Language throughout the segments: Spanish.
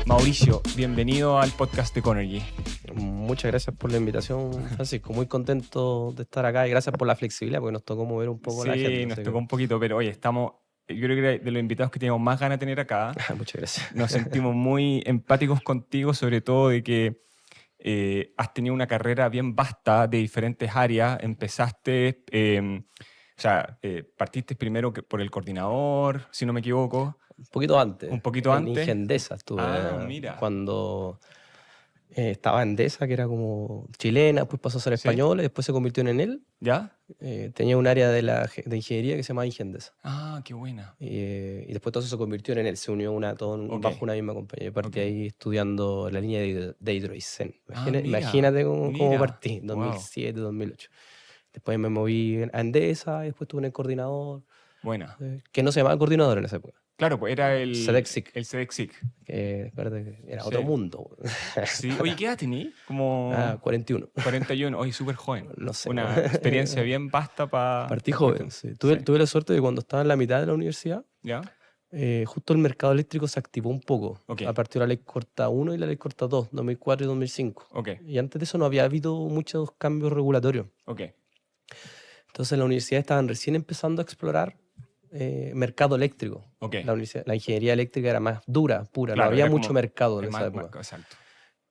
Mauricio, bienvenido al podcast de Conergy. Muchas gracias por la invitación, Francisco. Muy contento de estar acá y gracias por la flexibilidad, porque nos tocó mover un poco la agenda. Sí, nos tocó un poquito, pero oye, yo creo que de los invitados que teníamos más ganas de tener acá, Muchas gracias. nos sentimos muy empáticos contigo, sobre todo de que has tenido una carrera bien vasta de diferentes áreas. Empezaste, partiste primero por el coordinador, si no me equivoco. Un poquito antes. Un poquito en antes. Ingendesa estuve. Mira. Cuando estaba Endesa, que era como chilena, después pasó a ser española y después se convirtió en Enel. ¿Ya? Tenía un área de ingeniería que se llamaba Ingendesa. Qué buena. Y después todo eso se convirtió en Enel, se unió bajo una misma compañía. Yo partí ahí estudiando la línea de Hidroicén. Imagínate cómo partí, 2007, 2008. Después me moví a Endesa y después estuve en el coordinador. Buena. Que no se llamaba coordinador en esa época. Claro, pues era el Sedexic. El Sedexic. Que era otro mundo. Sí. Oye, ¿qué edad tení? Como 41. 41. Oye, súper joven. No sé. Una experiencia bien vasta para... Partí joven, sí. Tuve la suerte de cuando estaba en la mitad de la universidad, ¿Ya? justo el mercado eléctrico se activó un poco. Okay. A partir de la ley corta 1 y la ley corta 2, 2004 y 2005. Okay. Y antes de eso no había habido muchos cambios regulatorios. Okay. Entonces en la universidad estaban recién empezando a explorar mercado eléctrico. Okay. La ingeniería eléctrica era más dura, pura. Claro, no había mucho mercado en esa época. Exacto.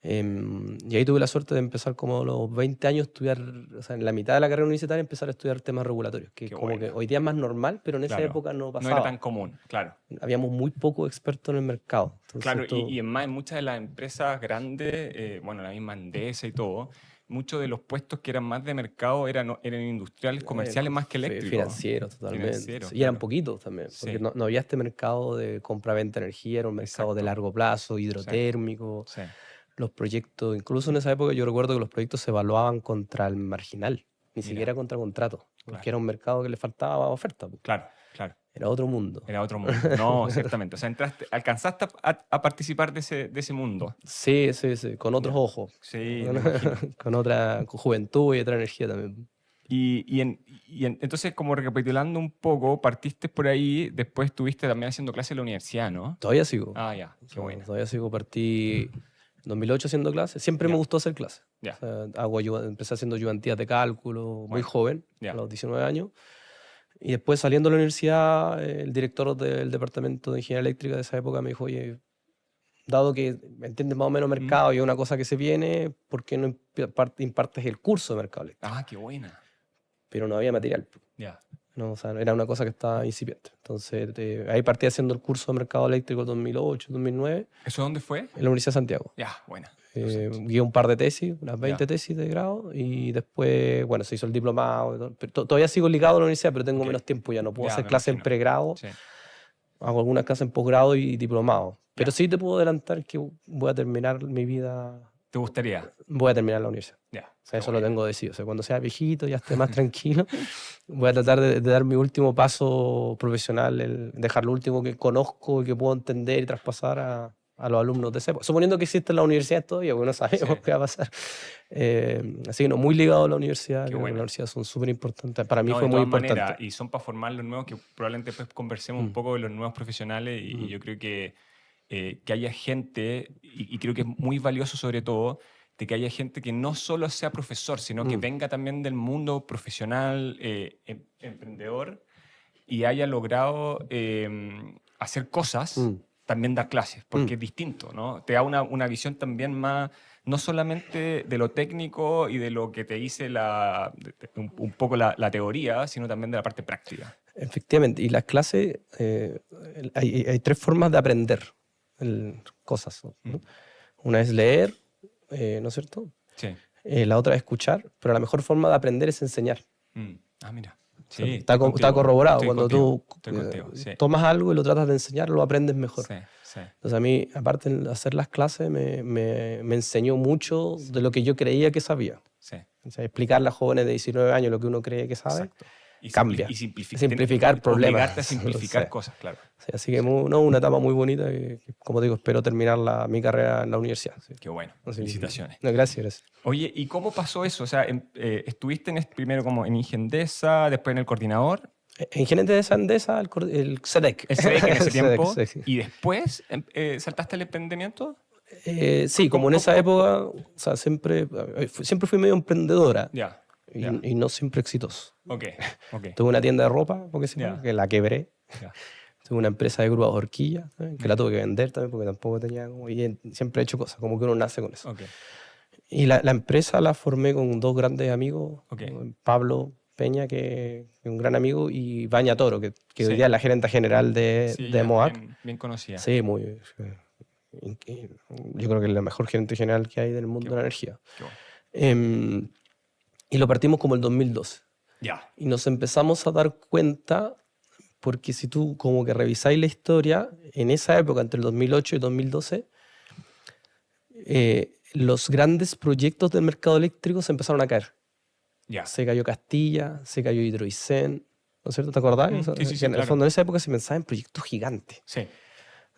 Y ahí tuve la suerte de empezar como a los 20 años a estudiar, o sea, en la mitad de la carrera universitaria empezar a estudiar temas regulatorios, que que hoy día es más normal, pero en esa época no pasaba. No era tan común, claro. Habíamos muy pocos expertos en el mercado. Entonces, claro, y en muchas de las empresas grandes, la misma Endesa y todo, muchos de los puestos que eran más de mercado eran industriales, comerciales más que eléctricos. Financieros, totalmente. Financieros, y eran poquitos también, porque no había este mercado de compra-venta de energía, era un mercado de largo plazo, hidrotérmico. Sí. Los proyectos, incluso en esa época yo recuerdo que los proyectos se evaluaban contra el marginal, ni siquiera contra contrato, porque era un mercado que le faltaba oferta. Claro. Era otro mundo. No, exactamente. O sea, alcanzaste a participar de ese mundo. Sí, con otros ojos. Sí, con otra juventud y otra energía también. Entonces, como recapitulando un poco, partiste por ahí, después estuviste también haciendo clases en la universidad, ¿no? Todavía sigo. Ya, qué bueno. Todavía sigo, partí en 2008 haciendo clases. Siempre me gustó hacer clases. O sea, empecé haciendo ayudantías de cálculo muy joven, a los 19 años. Y después saliendo de la universidad, el director del departamento de ingeniería eléctrica de esa época me dijo, oye, dado que entiendes más o menos mercado y es una cosa que se viene, ¿por qué no impartes el curso de mercado eléctrico? Qué buena. Pero no había material. No, o sea, era una cosa que estaba incipiente. Entonces, ahí partí haciendo el curso de mercado eléctrico 2008, 2009. ¿Eso dónde fue? En la Universidad de Santiago. Buena. Guié un par de tesis, unas 20 tesis de grado, y después, se hizo el diplomado. Todavía sigo ligado a la universidad, pero tengo menos tiempo, ya no puedo hacer clases en pregrado. Hago algunas clases en posgrado y diplomado. Pero sí te puedo adelantar que voy a terminar mi vida. ¿Te gustaría? Voy a terminar la universidad. O sea, eso lo tengo decidido. O sea, cuando sea viejito, ya esté más tranquilo, voy a tratar de dar mi último paso profesional, dejar lo último que conozco y que puedo entender y traspasar a los alumnos de esa época. Suponiendo que existen las universidades todavía, porque no sabemos qué va a pasar. Así que muy ligado a la universidad. Las universidades son súper importantes. Para mí fue muy importante. Y son para formar los nuevos, que probablemente después conversemos un poco de los nuevos profesionales. Y yo creo que haya gente, y creo que es muy valioso sobre todo, de que haya gente que no solo sea profesor, sino que venga también del mundo profesional, emprendedor, y haya logrado hacer cosas, también dar clases, porque es distinto, ¿no? Te da una visión también más, no solamente de lo técnico y de lo que te dice un poco la teoría, sino también de la parte práctica. Efectivamente, y las clases, hay tres formas de aprender cosas, ¿no? Una es leer, ¿no es cierto? Sí. La otra es escuchar, pero la mejor forma de aprender es enseñar. Mira. Sí, está corroborado. Cuando tú sí. tomas algo y lo tratas de enseñar, lo aprendes mejor. Sí. Entonces a mí, aparte de hacer las clases, me enseñó mucho de lo que yo creía que sabía. O sea, explicarle a jóvenes de 19 años lo que uno cree que sabe. Exacto. Cambia. Y simplificar problemas. Obligarte a simplificar cosas, claro. Sí, así que una etapa muy bonita que, como digo, espero terminar mi carrera en la universidad. Sí. Qué bueno. Felicitaciones. Gracias. Oye, ¿y cómo pasó eso? O sea, estuviste primero como en Ingendesa, después en el coordinador. En gerente de Endesa, el SEDEC. El SEDEC en ese tiempo. SEDEC, sí. ¿Y después saltaste al emprendimiento? Sí, como en esa época, o sea, siempre fui medio emprendedora. Y no siempre exitoso. Okay. Tuve una tienda de ropa, que la quebré. Tuve una empresa de grúas horquilla, que la tuve que vender también porque tampoco tenía... Y siempre he hecho cosas, como que uno nace con eso. Y la empresa la formé con dos grandes amigos, Pablo Peña, que es un gran amigo, y Baña Toro, que hoy día es la gerente general de MOAC. Bien conocida. Sí, muy... Yo creo que es la mejor gerente general que hay del mundo de la energía. Y lo partimos como el 2012. Y nos empezamos a dar cuenta, porque si tú como que revisáis la historia, en esa época, entre el 2008 y 2012, los grandes proyectos del mercado eléctrico se empezaron a caer. Se cayó Castilla, se cayó Hidroicén, ¿no es cierto? ¿Te acordás? Sí, en el fondo, en esa época se pensaba en proyectos gigantes. Sí.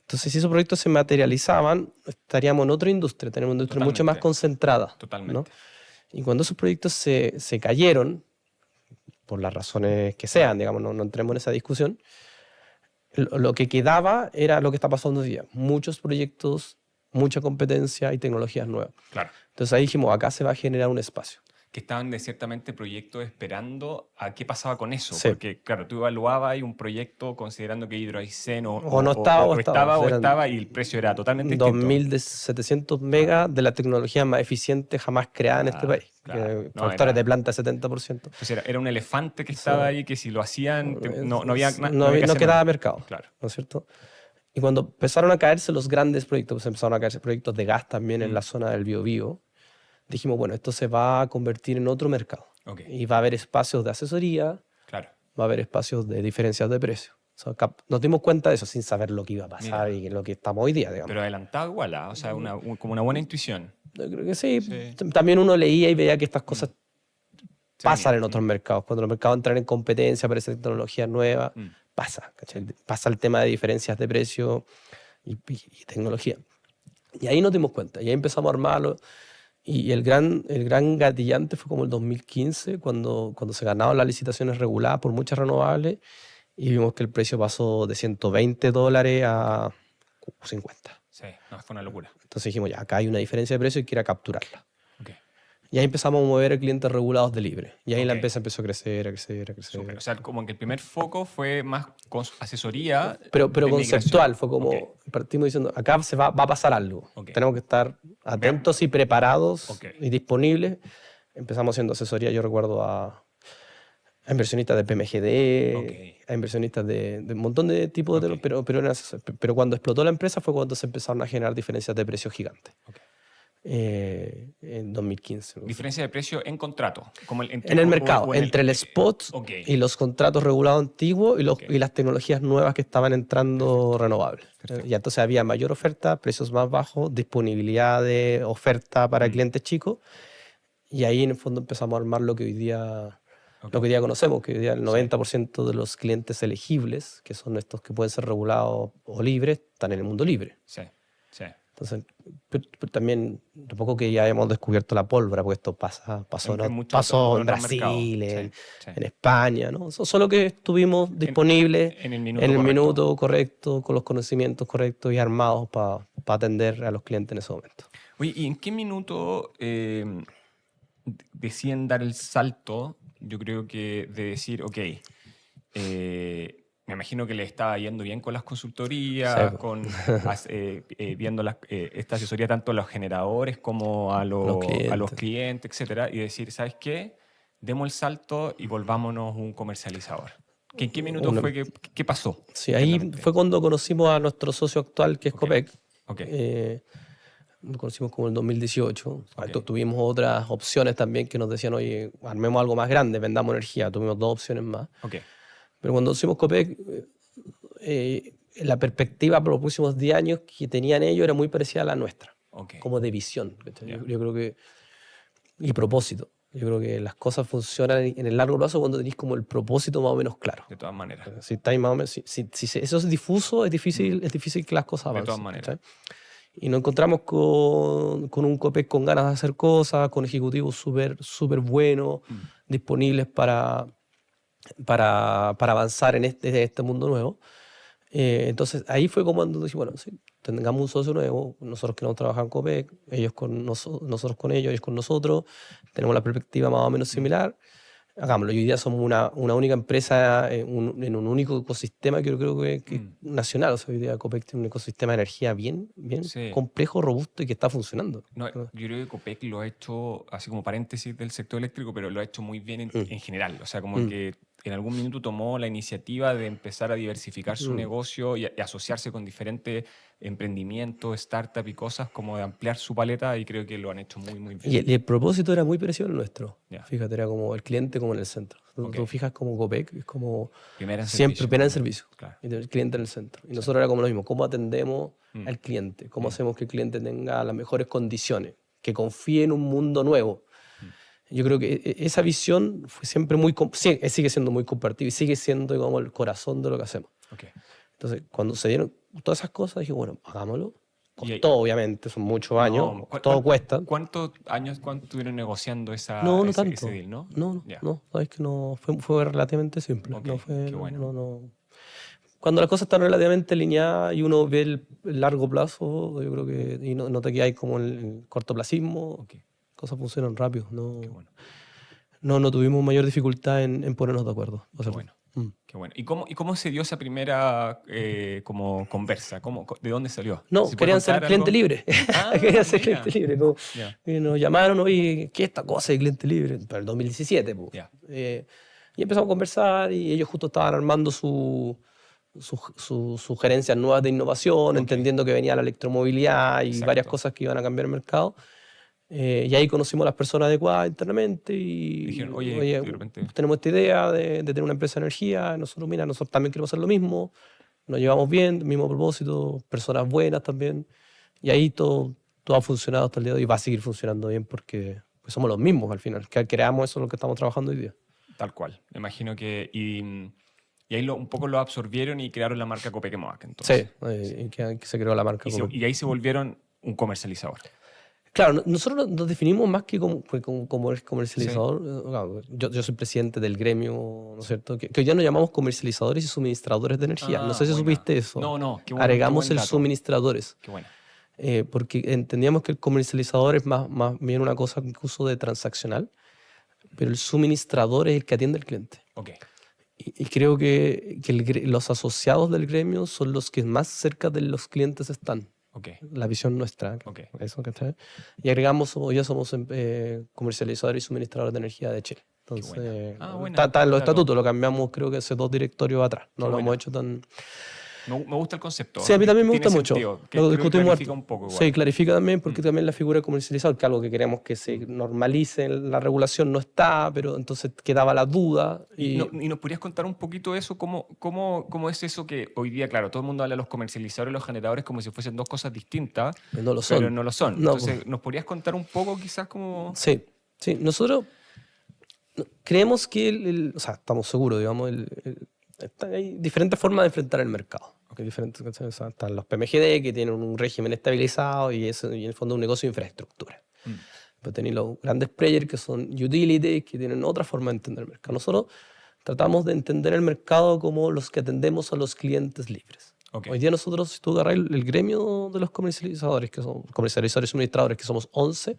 Entonces, si esos proyectos se materializaban, estaríamos en otra industria, tenemos una industria mucho más concentrada. Totalmente. ¿no? Y cuando esos proyectos se cayeron, por las razones que sean, digamos, no entremos en esa discusión, lo que quedaba era lo que está pasando hoy día. Muchos proyectos, mucha competencia y tecnologías nuevas. Claro. Entonces ahí dijimos, acá se va a generar un espacio. Que estaban de ciertamente proyectos esperando a qué pasaba con eso. Sí. Porque, claro, tú evaluabas un proyecto considerando que Hidroicén no estaba y el precio era totalmente distinto. 2.700 megas de la tecnología más eficiente jamás creada en este país. Claro. Factores de planta 70%. Entonces era un elefante que estaba ahí que si lo hacían no había no quedaba mercado. Claro. ¿No es cierto? Y cuando empezaron a caerse los grandes proyectos, pues empezaron a caerse proyectos de gas también en la zona del Biobío, dijimos, bueno, esto se va a convertir en otro mercado. Y va a haber espacios de asesoría, va a haber espacios de diferencias de precio. O sea, nos dimos cuenta de eso sin saber lo que iba a pasar y lo que estamos hoy día, digamos. Pero adelantado igual, o sea, como una buena intuición. Yo creo que sí. También uno leía y veía que estas cosas pasan en otros mercados. Cuando los mercados entran en competencia, aparece tecnología nueva, pasa. ¿Cachai? Pasa el tema de diferencias de precio y tecnología. Y ahí nos dimos cuenta, y ahí empezamos a armarlo. Y el gran gatillante fue como el 2015, cuando se ganaron las licitaciones reguladas por muchas renovables y vimos que el precio pasó de $120 a 50. Sí, no, fue una locura. Entonces dijimos, ya, acá hay una diferencia de precio y quiero capturarla. Y ahí empezamos a mover clientes regulados de libre. Y ahí la empresa empezó a crecer. Super. O sea, como que el primer foco fue más con asesoría. Pero conceptual, fue como partimos diciendo, acá va a pasar algo. Tenemos que estar atentos y preparados y disponibles. Empezamos haciendo asesoría, yo recuerdo, a inversionistas de PMGD, a inversionistas de un montón de tipos de... Pero cuando explotó la empresa fue cuando se empezaron a generar diferencias de precios gigantes. En 2015. ¿Diferencia de precio en contrato? En el mercado, entre el spot y los contratos regulados antiguos y las tecnologías nuevas que estaban entrando renovables. Y entonces había mayor oferta, precios más bajos, disponibilidad de oferta para clientes chicos. Y ahí en el fondo empezamos a armar lo que hoy día, conocemos, que hoy día el 90% de los clientes elegibles, que son estos que pueden ser regulados o libres, están en el mundo libre. Sí. Entonces, pero también, tampoco que ya hayamos descubierto la pólvora, porque esto pasó en Brasil, en España, ¿no? Solo que estuvimos disponibles en el minuto correcto, con los conocimientos correctos y armados para atender a los clientes en ese momento. Oye, ¿y en qué minuto deciden dar el salto? Yo creo que de decir, me imagino que le estaba yendo bien con las consultorías, viendo esta asesoría tanto a los generadores como a los clientes, etc. Y decir, ¿sabes qué? Demos el salto y volvámonos un comercializador. ¿En qué minuto fue qué pasó? Sí, ahí fue cuando conocimos a nuestro socio actual, que es Copec. Lo conocimos como en el 2018. Tuvimos otras opciones también que nos decían, oye, armemos algo más grande, vendamos energía. Tuvimos dos opciones más. Pero cuando hicimos Copec, la perspectiva por los próximos 10 años que tenían ellos era muy parecida a la nuestra, como de visión. Yo creo que, y propósito. Yo creo que las cosas funcionan en el largo plazo cuando tenéis como el propósito más o menos claro. De todas maneras. Si eso es difuso, es difícil que las cosas avancen. De todas maneras. ¿sabes? Y nos encontramos con un Copec con ganas de hacer cosas, con ejecutivos súper buenos, disponibles para para avanzar en este mundo nuevo. Entonces ahí fue como cuando dije, bueno, sí, tengamos un socio nuevo, nosotros queremos trabajar en Copec, ellos con nosotros con ellos con nosotros, tenemos la perspectiva más o menos similar, hagámoslo. Y hoy día somos una única empresa en un único ecosistema que yo creo que nacional. O sea, hoy día Copec tiene un ecosistema de energía bien sí. complejo, robusto y que está funcionando. No, yo creo que Copec lo ha hecho, así como paréntesis del sector eléctrico, pero lo ha hecho muy bien en general. O sea, como que en algún minuto tomó la iniciativa de empezar a diversificar su negocio y asociarse con diferentes emprendimientos, startups y cosas, como de ampliar su paleta, y creo que lo han hecho muy, muy bien. Y el propósito era muy parecido al nuestro. Fíjate, era como el cliente como en el centro. Tú fijas como Copec, es como siempre primera en servicio. Claro. Y el cliente en el centro. Y nosotros era como lo mismo, cómo atendemos al cliente, cómo hacemos que el cliente tenga las mejores condiciones, que confíe en un mundo nuevo. Yo creo que esa visión fue siempre sigue siendo muy compartida y sigue siendo como el corazón de lo que hacemos. Entonces, cuando se dieron todas esas cosas, dije, bueno, hagámoslo. Costó, obviamente, son muchos años, todo cuesta. ¿Cuántos años estuvieron negociando ese deal, no? No, sabes que no, fue relativamente simple. Qué bueno. Cuando las cosas están relativamente alineadas y uno ve el largo plazo, yo creo que y no te quedas como en el cortoplacismo, cosas funcionan rápido. No tuvimos mayor dificultad en ponernos de acuerdo. Qué bueno. Qué bueno. ¿Y cómo se dio esa primera como conversa? ¿De dónde salió? No, querían ser cliente libre. Querían ser cliente libre. Y nos llamaron, oye, ¿qué es esta cosa de cliente libre? Para el 2017. Y empezamos a conversar y ellos justo estaban armando sus sugerencias nuevas de innovación, entendiendo que venía la electromovilidad y varias cosas que iban a cambiar el mercado. Y ahí conocimos a las personas adecuadas internamente y dijeron, oye, de repente tenemos esta idea de tener una empresa de energía. Nosotros también queremos hacer lo mismo, nos llevamos bien, mismo propósito, personas buenas también. Y ahí todo ha funcionado hasta el día de hoy y va a seguir funcionando bien porque pues somos los mismos al final. Que creamos eso es lo que estamos trabajando hoy día. Tal cual. Me imagino que... Y ahí un poco lo absorbieron y crearon la marca Copec Emoac, entonces. Sí, que se creó la marca Copec. Y ahí se volvieron un comercializador. Claro, nosotros nos definimos más que como comercializador. Sí. Yo soy presidente del gremio, ¿no es cierto? Que hoy ya nos llamamos comercializadores y suministradores de energía. No sé si supiste eso. No, qué bueno. Agregamos el suministradores. Qué bueno. Porque entendíamos que el comercializador es más bien una cosa incluso de transaccional, pero el suministrador es el que atiende al cliente. Y creo que los asociados del gremio son los que más cerca de los clientes están. La visión nuestra. Eso, y agregamos, ya somos comercializadores y suministradores de energía de Chile. Entonces, está en los estatutos, lo cambiamos creo que hace 2 directorios atrás. No lo hemos hecho tan... Me gusta el concepto. Sí, a mí también me gusta mucho. Lo discutimos. Clarifica un poco. Sí, clarifica también porque también la figura de comercializador, que es algo que queremos que se normalice en la regulación, no está, pero entonces quedaba la duda. ¿Y nos podrías contar un poquito eso? ¿Cómo es eso que hoy día, claro, todo el mundo habla de los comercializadores y los generadores como si fuesen dos cosas distintas, pero no lo son. Entonces, ¿nos podrías contar un poco quizás cómo...? Sí. Nosotros creemos que, o sea, estamos seguros, digamos, hay diferentes formas de enfrentar el mercado. Están los PMGD que tienen un régimen estabilizado y en el fondo un negocio de infraestructura. Pero tenéis los grandes players que son utilities que tienen otra forma de entender el mercado. Nosotros tratamos de entender el mercado como los que atendemos a los clientes libres. Hoy día nosotros, si tú agarras el gremio de los comercializadores, que son comercializadores y suministradores, que somos 11,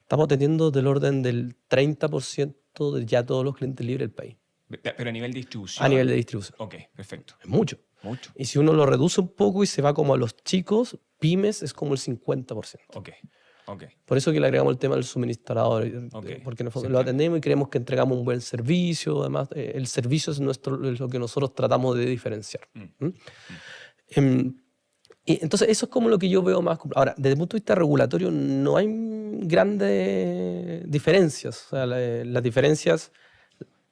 estamos atendiendo del orden del 30% de ya todos los clientes libres del país. Pero a nivel de distribución. A nivel de distribución. Perfecto. Es mucho. Y si uno lo reduce un poco y se va como a los chicos, pymes es como el 50%. Por eso que le agregamos el tema del suministrador, porque en el fondo lo atendemos y creemos que entregamos un buen servicio. Además, el servicio es lo que nosotros tratamos de diferenciar. Y entonces eso es como lo que yo veo más. Ahora, desde el punto de vista regulatorio no hay grandes diferencias. O sea, las diferencias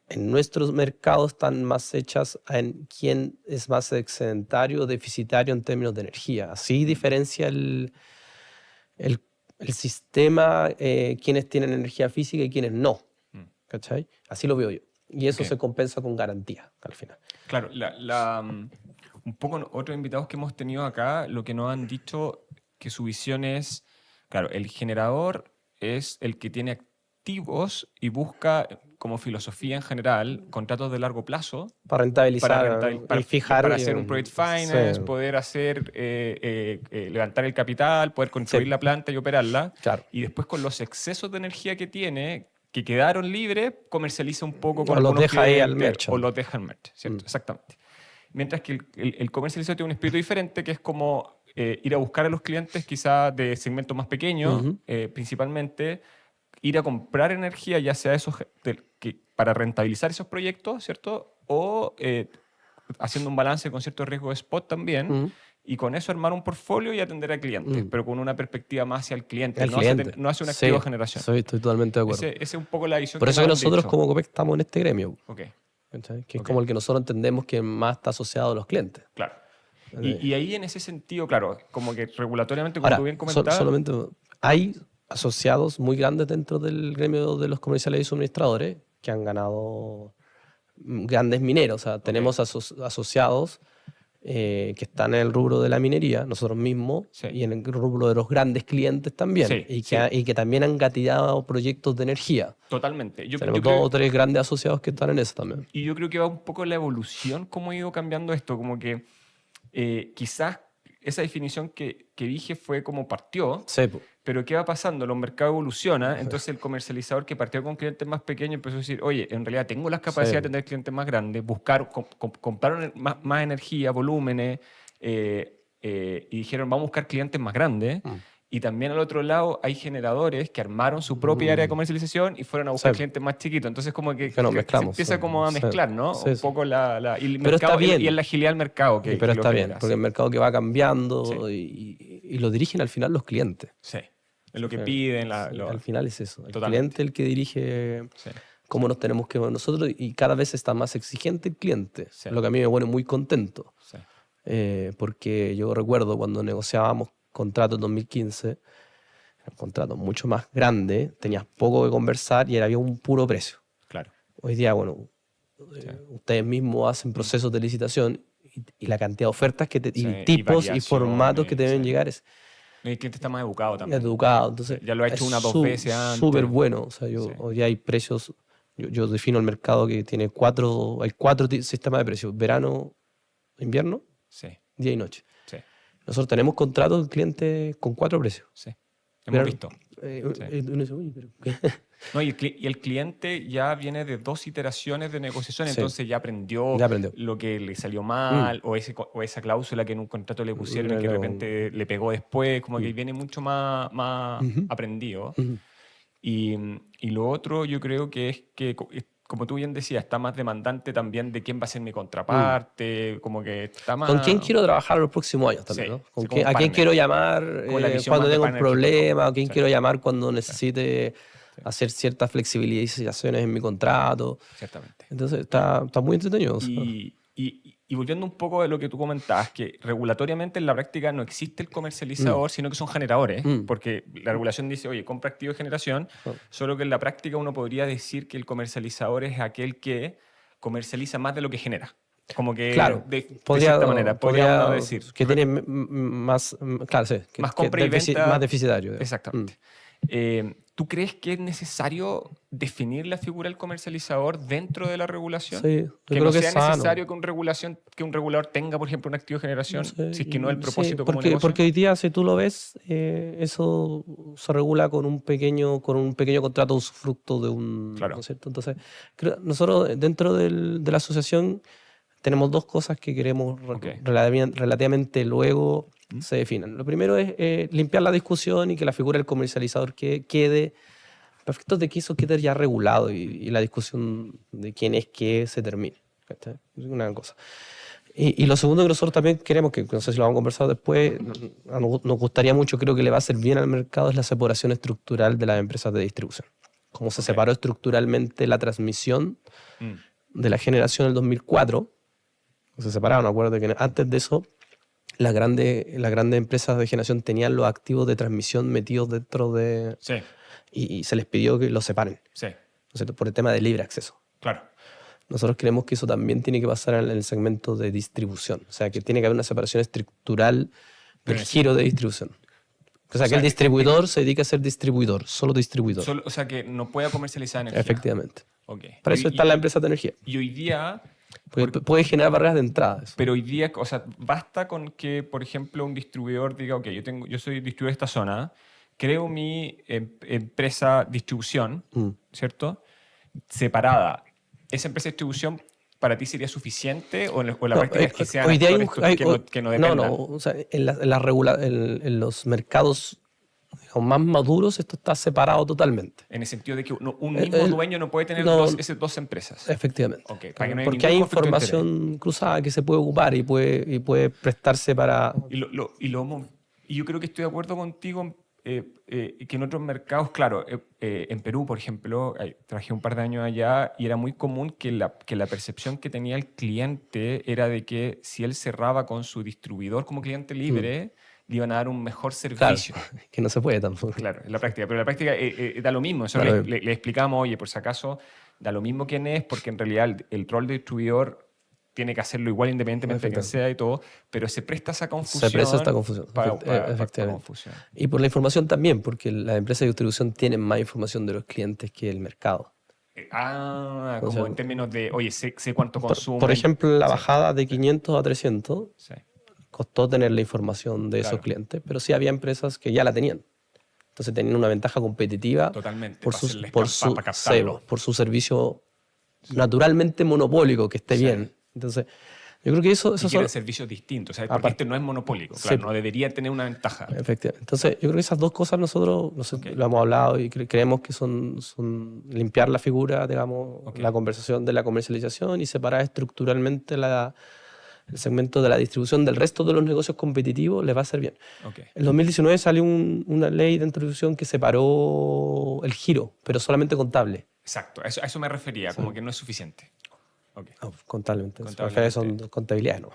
en nuestros mercados están más hechas en quién es más excedentario o deficitario en términos de energía. Así diferencia el sistema, quienes tienen energía física y quienes no. ¿Cachai? Así lo veo yo. Y eso se compensa con garantía al final. Claro, un poco otros invitados que hemos tenido acá, lo que nos han dicho que su visión es, claro, el generador es el que tiene activos y busca como filosofía en general, contratos de largo plazo. Para rentabilizar y fijar. Para hacer un project finance, poder hacer, levantar el capital, poder construir la planta y operarla. Claro. Y después con los excesos de energía que tiene, que quedaron libres, comercializa un poco con o los deja ahí al merchant. O los deja al merchant, ¿cierto? Exactamente. Mientras que el comercializador tiene un espíritu diferente, que es como ir a buscar a los clientes quizás de segmentos más pequeños, principalmente, ir a comprar energía, ya sea para rentabilizar esos proyectos, ¿cierto? O haciendo un balance con cierto riesgo de spot también, y con eso armar un portfolio y atender a clientes, pero con una perspectiva más hacia el cliente, no hacia un activo de generación. Estoy totalmente de acuerdo. Esa es un poco la visión. Por eso que nosotros como Copec estamos en este gremio. Okay. Que es como el que nosotros entendemos que más está asociado a los clientes. Claro. Y ahí en ese sentido, claro, como que regulatoriamente, como tú bien comentabas... solamente hay asociados muy grandes dentro del gremio de los comerciales y suministradores que han ganado grandes mineros. O sea, tenemos asociados que están en el rubro de la minería, nosotros mismos, y en el rubro de los grandes clientes también, y que también han gatillado proyectos de energía. Totalmente. Tenemos 2 o 3 grandes asociados que están en eso también. Y yo creo que va un poco la evolución, cómo ha ido cambiando esto, como que quizás esa definición que dije fue como partió, pero ¿qué va pasando? Los mercados evolucionan, entonces el comercializador que partió con clientes más pequeños empezó a decir, oye, en realidad tengo las capacidades de tener clientes más grandes, comprar más energía, volúmenes, y dijeron, vamos a buscar clientes más grandes. Y también al otro lado hay generadores que armaron su propia área de comercialización y fueron a buscar clientes más chiquitos. Entonces como que se empieza como a mezclar, ¿no? Un poco y el pero mercado, está bien. y la agilidad del mercado. Pero está bien, porque el mercado que va cambiando y lo dirigen al final los clientes. Sí, es lo que piden. Al final es eso. El cliente el que dirige cómo nos tenemos que ver nosotros, y cada vez está más exigente el cliente. Lo que a mí me pone muy contento. Porque yo recuerdo cuando negociábamos contrato en 2015, un contrato mucho más grande, tenías poco que conversar y había un puro precio. Claro. Hoy día, bueno, ustedes mismos hacen procesos de licitación y la cantidad de ofertas y tipos y formatos que te deben llegar es... El cliente está más educado también. Educado, entonces ya lo ha hecho 1 o 2 veces antes. Súper bueno. O sea, hoy día hay precios... Yo defino el mercado que tiene 4 sistemas de precios. Verano, invierno, día y noche. Nosotros tenemos contratos de clientes con 4 precios. Sí, hemos visto. No, y el cliente ya viene de 2 iteraciones de negociación, entonces ya aprendió lo que le salió mal, o esa cláusula que en un contrato le pusieron y que de repente le pegó después, como que viene mucho más aprendido. Y lo otro yo creo que es que, como tú bien decías, está más demandante también de quién va a ser mi contraparte, como que está más... ¿Con quién quiero trabajar los próximos años también? ¿No? ¿A quién quiero llamar cuando tengo un problema? ¿A quién quiero llamar cuando necesite hacer ciertas flexibilizaciones en mi contrato? Ciertamente. Entonces está muy entretenido. Y volviendo un poco a lo que tú comentabas, que regulatoriamente en la práctica no existe el comercializador, sino que son generadores, porque la regulación dice, oye, compra activo de generación, solo que en la práctica uno podría decir que el comercializador es aquel que comercializa más de lo que genera. Como que de cierta manera, podríamos decir. Que tiene más, más compra y venta. Más deficitario. Exactamente. ¿Tú crees que es necesario definir la figura del comercializador dentro de la regulación? Sí, que no sea necesario que un regulador tenga, por ejemplo, un activo de generación, si es que no es el propósito como negocio. Porque hoy día, si tú lo ves, eso se regula con un pequeño contrato de usufructo de un... Claro. ¿no es cierto? Entonces, nosotros dentro de la asociación tenemos 2 cosas que queremos relativamente luego se definan. Lo primero es limpiar la discusión y que la figura del comercializador quede, perfecto de que eso quede ya regulado y la discusión de quién es qué se termine. Es una cosa. Y lo segundo que nosotros también queremos, que no sé si lo vamos a conversar después, nos gustaría mucho, creo que le va a hacer bien al mercado, es la separación estructural de las empresas de distribución. Como se separó estructuralmente la transmisión de la generación del 2004, se separaron, me acuerdo que antes de eso las grandes empresas de generación tenían los activos de transmisión metidos dentro de... Sí. Y se les pidió que los separen. Sí. Por el tema de libre acceso. Claro. Nosotros creemos que eso también tiene que pasar en el segmento de distribución. O sea, que tiene que haber una separación estructural del giro de distribución. O sea, que el distribuidor se dedica a ser distribuidor, solo distribuidor. O sea, que no pueda comercializar energía. Efectivamente. Okay. Para eso están las empresas de energía. Y hoy día... Puede generar barreras de entrada. Eso. Pero hoy día, o sea, basta con que, por ejemplo, un distribuidor diga, ok, yo soy distribuidor de esta zona, creo mi empresa distribución, ¿cierto? Separada. ¿Esa empresa de distribución para ti sería suficiente o en la práctica es que sean actores que no dependan? No, o sea, en los mercados más maduros esto está separado totalmente. En el sentido de que un mismo dueño no puede tener dos empresas. Efectivamente. Okay, porque hay información cruzada que se puede ocupar y puede prestarse para... Y yo creo que estoy de acuerdo contigo que en otros mercados, claro, en Perú, por ejemplo, trabajé un par de años allá y era muy común que la percepción que tenía el cliente era de que si él cerraba con su distribuidor como cliente libre, le iban a dar un mejor servicio. Claro, que no se puede tampoco. Claro, en la práctica. Pero en la práctica da lo mismo. Eso le explicamos, oye, por si acaso, da lo mismo quién es, porque en realidad el rol de distribuidor tiene que hacerlo igual independientemente de quién sea y todo, pero se presta esa confusión. Se presta esta confusión, efectivamente. Y por la información también, porque las empresas de distribución tienen más información de los clientes que el mercado. Como en términos de, oye, sé cuánto consumo. Por ejemplo, la bajada de 500 a 300 costó tener la información de esos clientes, pero sí había empresas que ya la tenían. Entonces tenían una ventaja competitiva. Totalmente, por su servicio naturalmente monopólico, que esté bien. Entonces, yo creo que eso son servicios distintos, ¿sabes? Porque este no es monopólico, claro, no debería tener una ventaja. Efectivamente. Entonces, yo creo que esas dos cosas nosotros lo hemos hablado y creemos que son limpiar la figura, digamos, la conversación de la comercialización y separar estructuralmente el segmento de la distribución del resto de los negocios competitivos, les va a hacer bien. En 2019 salió una ley de introducción que separó el giro, pero solamente contable. Exacto, a eso me refería, como que no es suficiente. Contablemente. Son contabilidades, ¿no?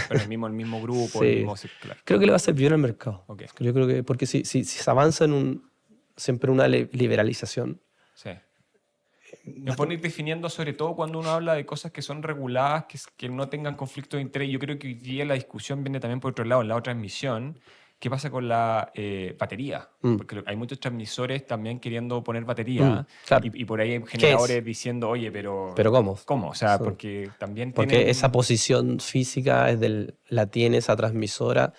Pero el mismo grupo, claro. Creo que le va a hacer bien al mercado. Yo creo que, porque si se avanza siempre una liberalización. Sí. Es bueno ir definiendo, sobre todo cuando uno habla de cosas que son reguladas, que no tengan conflicto de interés. Yo creo que hoy día la discusión viene también por otro lado, en la otra transmisión. ¿Qué pasa con la batería? Porque hay muchos transmisores también queriendo poner batería claro. y por ahí hay generadores diciendo, oye, pero ¿cómo? ¿Cómo? O sea, porque también porque esa posición física la tiene esa transmisora,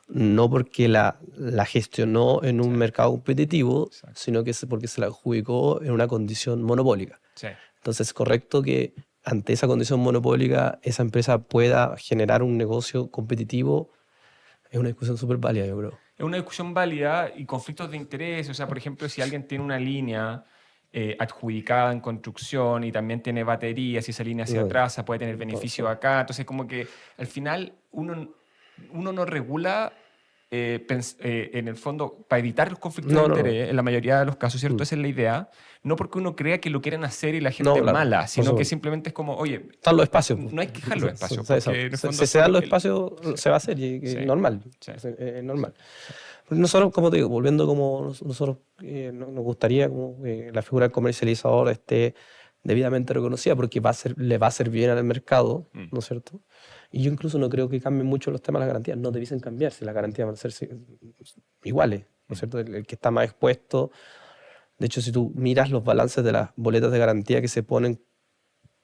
no porque la gestionó en un mercado competitivo, sino que porque se la adjudicó en una condición monopólica. Entonces es correcto que ante esa condición monopólica esa empresa pueda generar un negocio competitivo. Es una discusión súper válida, yo creo. Es una discusión válida y conflictos de interés. O sea, por ejemplo, si alguien tiene una línea adjudicada en construcción y también tiene baterías y esa línea se atrasa, puede tener beneficio acá. Entonces, como que al final uno no regula en el fondo para evitar los conflictos de interés, en la mayoría de los casos, ¿cierto? Esa es la idea. No porque uno crea que lo quieren hacer y la gente es mala, sino que simplemente es como, oye... Están los espacios. No hay que dejar los espacios. Si se dan los espacios, se va a hacer y es normal. Es normal. Nosotros, como te digo, volviendo como nosotros nos gustaría que la figura del comercializador esté debidamente reconocida porque le va a hacer bien al mercado, ¿no es cierto? Y yo incluso no creo que cambien mucho los temas de las garantías. No debiesen cambiarse. Las garantías van a ser iguales, ¿no es cierto? El que está más expuesto... De hecho, si tú miras los balances de las boletas de garantía que se ponen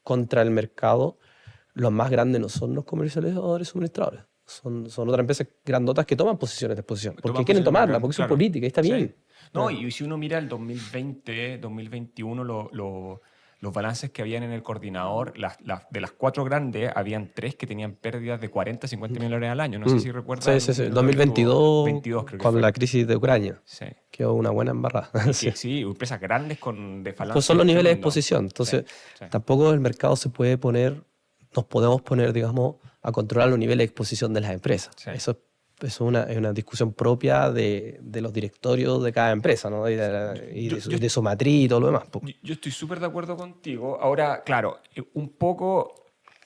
contra el mercado, los más grandes no son los comercializadores suministradores. Son otras empresas grandotas que toman posiciones de exposición. Porque quieren tomarla, porque son políticas y está bien. No, y si uno mira el 2020, 2021, los balances que habían en el coordinador, de las 4 grandes, habían 3 que tenían pérdidas de 40, 50 mil dólares al año. No sé si recuerdas. Sí. 2022, 22, creo que con fue. la crisis de Ucrania. Quedó una buena embarrada. Sí, empresas grandes con desbalances. Pues son los niveles de exposición. Entonces, tampoco el mercado nos podemos poner, digamos, a controlar los niveles de exposición de las empresas. Eso es una discusión propia de los directorios de cada empresa, ¿no? y de su matriz y todo lo demás. Yo estoy súper de acuerdo contigo. Ahora, claro, un poco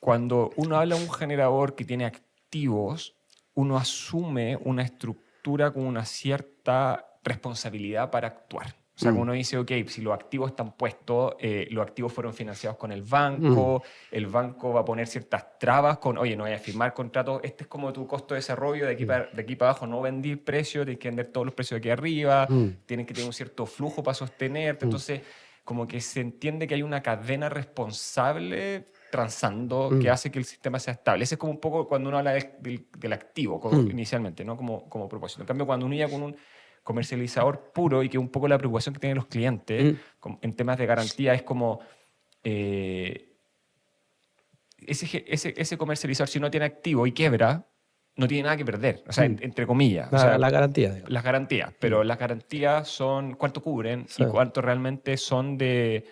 cuando uno habla de un generador que tiene activos, uno asume una estructura con una cierta responsabilidad para actuar. O sea, uno dice, ok, si los activos están puestos, los activos fueron financiados con el banco, el banco va a poner ciertas trabas con, oye, no voy a firmar contratos, este es como tu costo de desarrollo, de aquí para abajo no vendí precio, tienes que vender todos los precios de aquí arriba, tienes que tener un cierto flujo para sostenerte. Entonces, como que se entiende que hay una cadena responsable transando que hace que el sistema sea estable. Ese es como un poco cuando uno habla del activo inicialmente, ¿no? Como propósito. En cambio, cuando uno ya con un comercializador puro, y que un poco la preocupación que tienen los clientes en temas de garantía es como ese comercializador, si no tiene activo y quiebra, no tiene nada que perder, o sea, entre comillas. O sea, la garantía, digamos. Las garantías, pero las garantías son cuánto cubren y cuánto realmente son de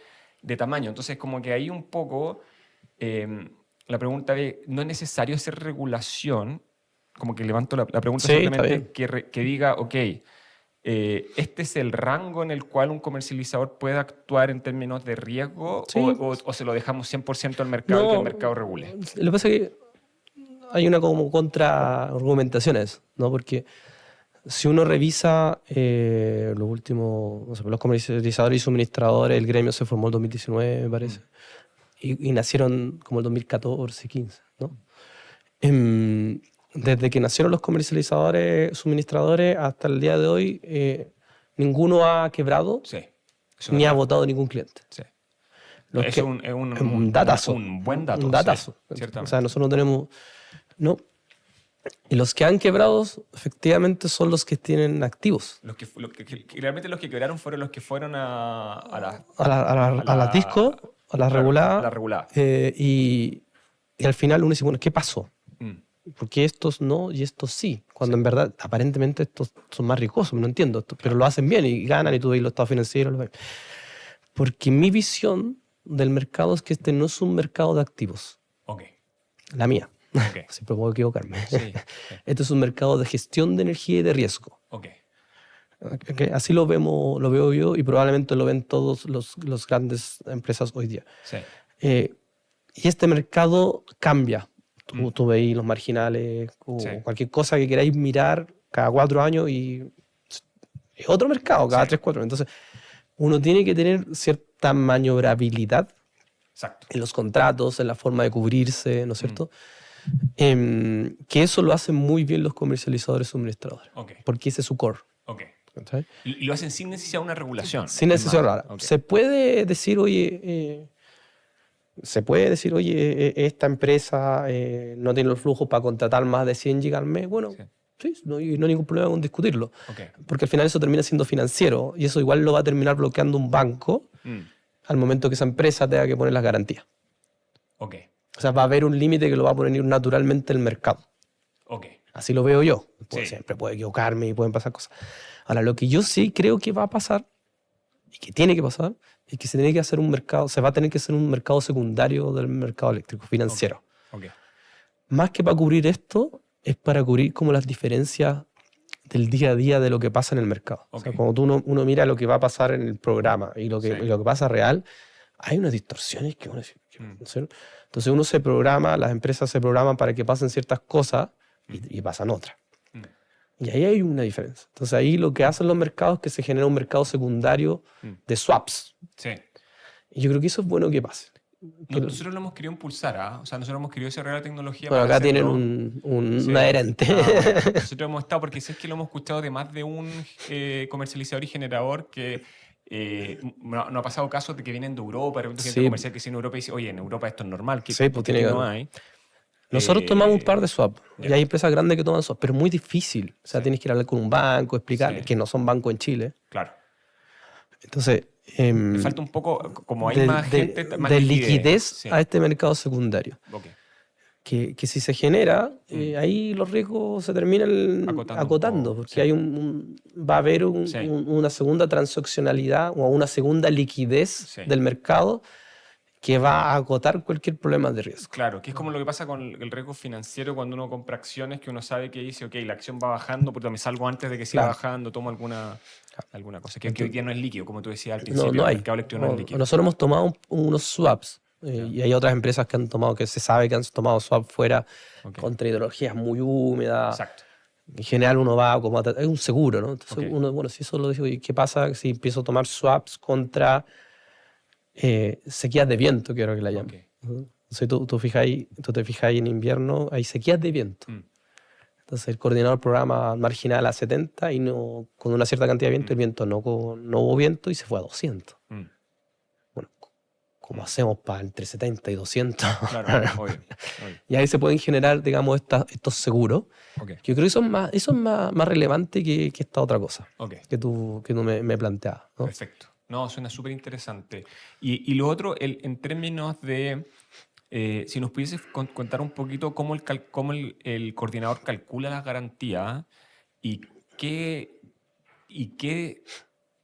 tamaño. Entonces, como que ahí un poco la pregunta de, ¿no es necesario hacer regulación? Como que levanto la pregunta simplemente que diga, ok, ¿este es el rango en el cual un comercializador puede actuar en términos de riesgo o se lo dejamos 100% al mercado y que el mercado regule? Lo que pasa es que hay una como contraargumentaciones, ¿no? Porque si uno revisa los últimos, no sé, los comercializadores y suministradores, el gremio se formó en 2019, me parece, y nacieron como el 2014, 15, ¿no? Desde que nacieron los comercializadores, suministradores, hasta el día de hoy, ninguno ha quebrado ni ha votado ningún cliente. Sí. Es un datazo. Un buen dato. Un datazo. Sí, o sea, nosotros tenemos... No. Y los que han quebrado, efectivamente, son los que tienen activos. Realmente los que quebraron fueron los que fueron a las discos, a las reguladas. A la regulada. Y al final uno dice, bueno, ¿qué pasó? Porque estos no y estos sí. Cuando en verdad, aparentemente, estos son más riesgosos, no entiendo. Pero lo hacen bien y ganan, y tú veis los estados financieros. Porque mi visión del mercado es que este no es un mercado de activos. La mía. Siempre puedo equivocarme. Este es un mercado de gestión de energía y de riesgo. Así lo veo yo, y probablemente lo ven todos los grandes empresas hoy día. Y este mercado cambia. Tú veis los marginales o cualquier cosa que queráis mirar cada 4 años y es otro mercado cada 3, 4 años. Entonces, uno tiene que tener cierta maniobrabilidad en los contratos, en la forma de cubrirse, ¿no es cierto? Que eso lo hacen muy bien los comercializadores y suministradores, porque ese es su core. Y lo hacen sin necesidad de una regulación. Sin necesidad rara. Se puede decir, oye, esta empresa no tiene los flujos para contratar más de 100 gigas al mes. Bueno, sí, no hay ningún problema con discutirlo. Porque al final eso termina siendo financiero, y eso igual lo va a terminar bloqueando un banco al momento que esa empresa tenga que poner las garantías. O sea, va a haber un límite que lo va a poner naturalmente el mercado. Así lo veo yo. Siempre puedo equivocarme y pueden pasar cosas. Ahora, lo que yo sí creo que va a pasar, y que tiene que pasar, es que se tiene que hacer un mercado, se va a tener que hacer un mercado secundario del mercado eléctrico, financiero. Más que para cubrir esto, es para cubrir como las diferencias del día a día de lo que pasa en el mercado. O sea, cuando uno mira lo que va a pasar en el programa y lo que pasa real, hay unas distorsiones que uno dice, entonces uno se programa, las empresas se programan para que pasen ciertas cosas y pasan otras. Y ahí hay una diferencia. Entonces ahí lo que hacen los mercados es que se genera un mercado secundario de swaps. Y yo creo que eso es bueno que pase. Nosotros lo hemos querido impulsar, o sea, nosotros hemos querido desarrollar la tecnología. Bueno, acá tienen un adherente. Bueno. Nosotros hemos estado, porque sé que lo hemos escuchado de más de un comercializador y generador que no ha pasado casos de que vienen de Europa, de repente gente comercial que viene en Europa y dice, oye, en Europa esto es normal, que no hay. Nosotros tomamos un par de swaps, y hay empresas grandes que toman swaps, pero es muy difícil. O sea, tienes que ir a hablar con un banco, explicarles que no son bancos en Chile. Claro. Entonces, le falta un poco, como hay más gente, más de liquidez a este mercado secundario. Que si se genera, ahí los riesgos se terminan acotando, porque hay va a haber una segunda transaccionalidad o una segunda liquidez del mercado que va a acotar cualquier problema de riesgo. Claro, que es como lo que pasa con el riesgo financiero cuando uno compra acciones, que uno sabe que dice, ok, la acción va bajando, pero me salgo antes de que siga bajando, tomo alguna cosa. Que hoy día no es líquido, como tú decías al principio, no hay. El mercado eléctrico no es líquido. Nosotros hemos tomado unos swaps, y hay otras empresas que han tomado, que se sabe que han tomado swaps fuera contra hidrologías muy húmedas. Exacto. En general uno va como es un seguro, ¿no? Entonces uno, bueno, si eso lo digo, ¿y qué pasa si empiezo a tomar swaps contra sequías de viento, quiero que la llamen? Entonces tú te fijas ahí en invierno, hay sequías de viento. Entonces el coordinador del programa marginal a 70 y con una cierta cantidad de viento, el viento no hubo viento y se fue a 200. como hacemos para entre 70 y 200. Claro, obvio. Y ahí se pueden generar, digamos, estos seguros. Okay. Yo creo que eso es más relevante que esta otra cosa que tú me planteabas, ¿no? Perfecto. No, suena súper interesante. Y lo otro, en términos de, si nos pudieses contar un poquito cómo el coordinador calcula las garantías y qué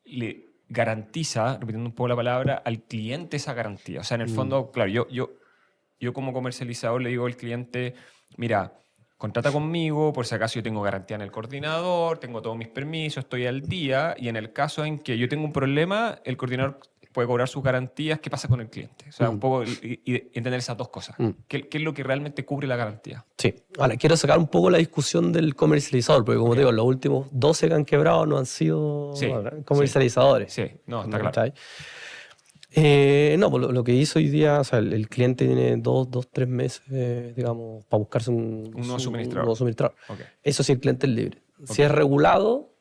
le garantiza, repitiendo un poco la palabra, al cliente esa garantía. O sea, en el fondo, claro, yo como comercializador le digo al cliente, mira, contrata conmigo, por si acaso yo tengo garantía en el coordinador, tengo todos mis permisos, estoy al día, y en el caso en que yo tengo un problema, el coordinador puede cobrar sus garantías. ¿Qué pasa con el cliente? O sea, un poco y entender esas dos cosas. ¿Qué es lo que realmente cubre la garantía? Sí. Ahora, quiero sacar un poco la discusión del comercializador, porque como te digo, los últimos 12 que han quebrado no han sido comercializadores. Sí, no, está claro. No, pues lo que hizo hoy día, o sea, el cliente tiene 3 meses, digamos, para buscarse un nuevo suministrador. Okay. Eso sí, el cliente es libre. Si es regulado,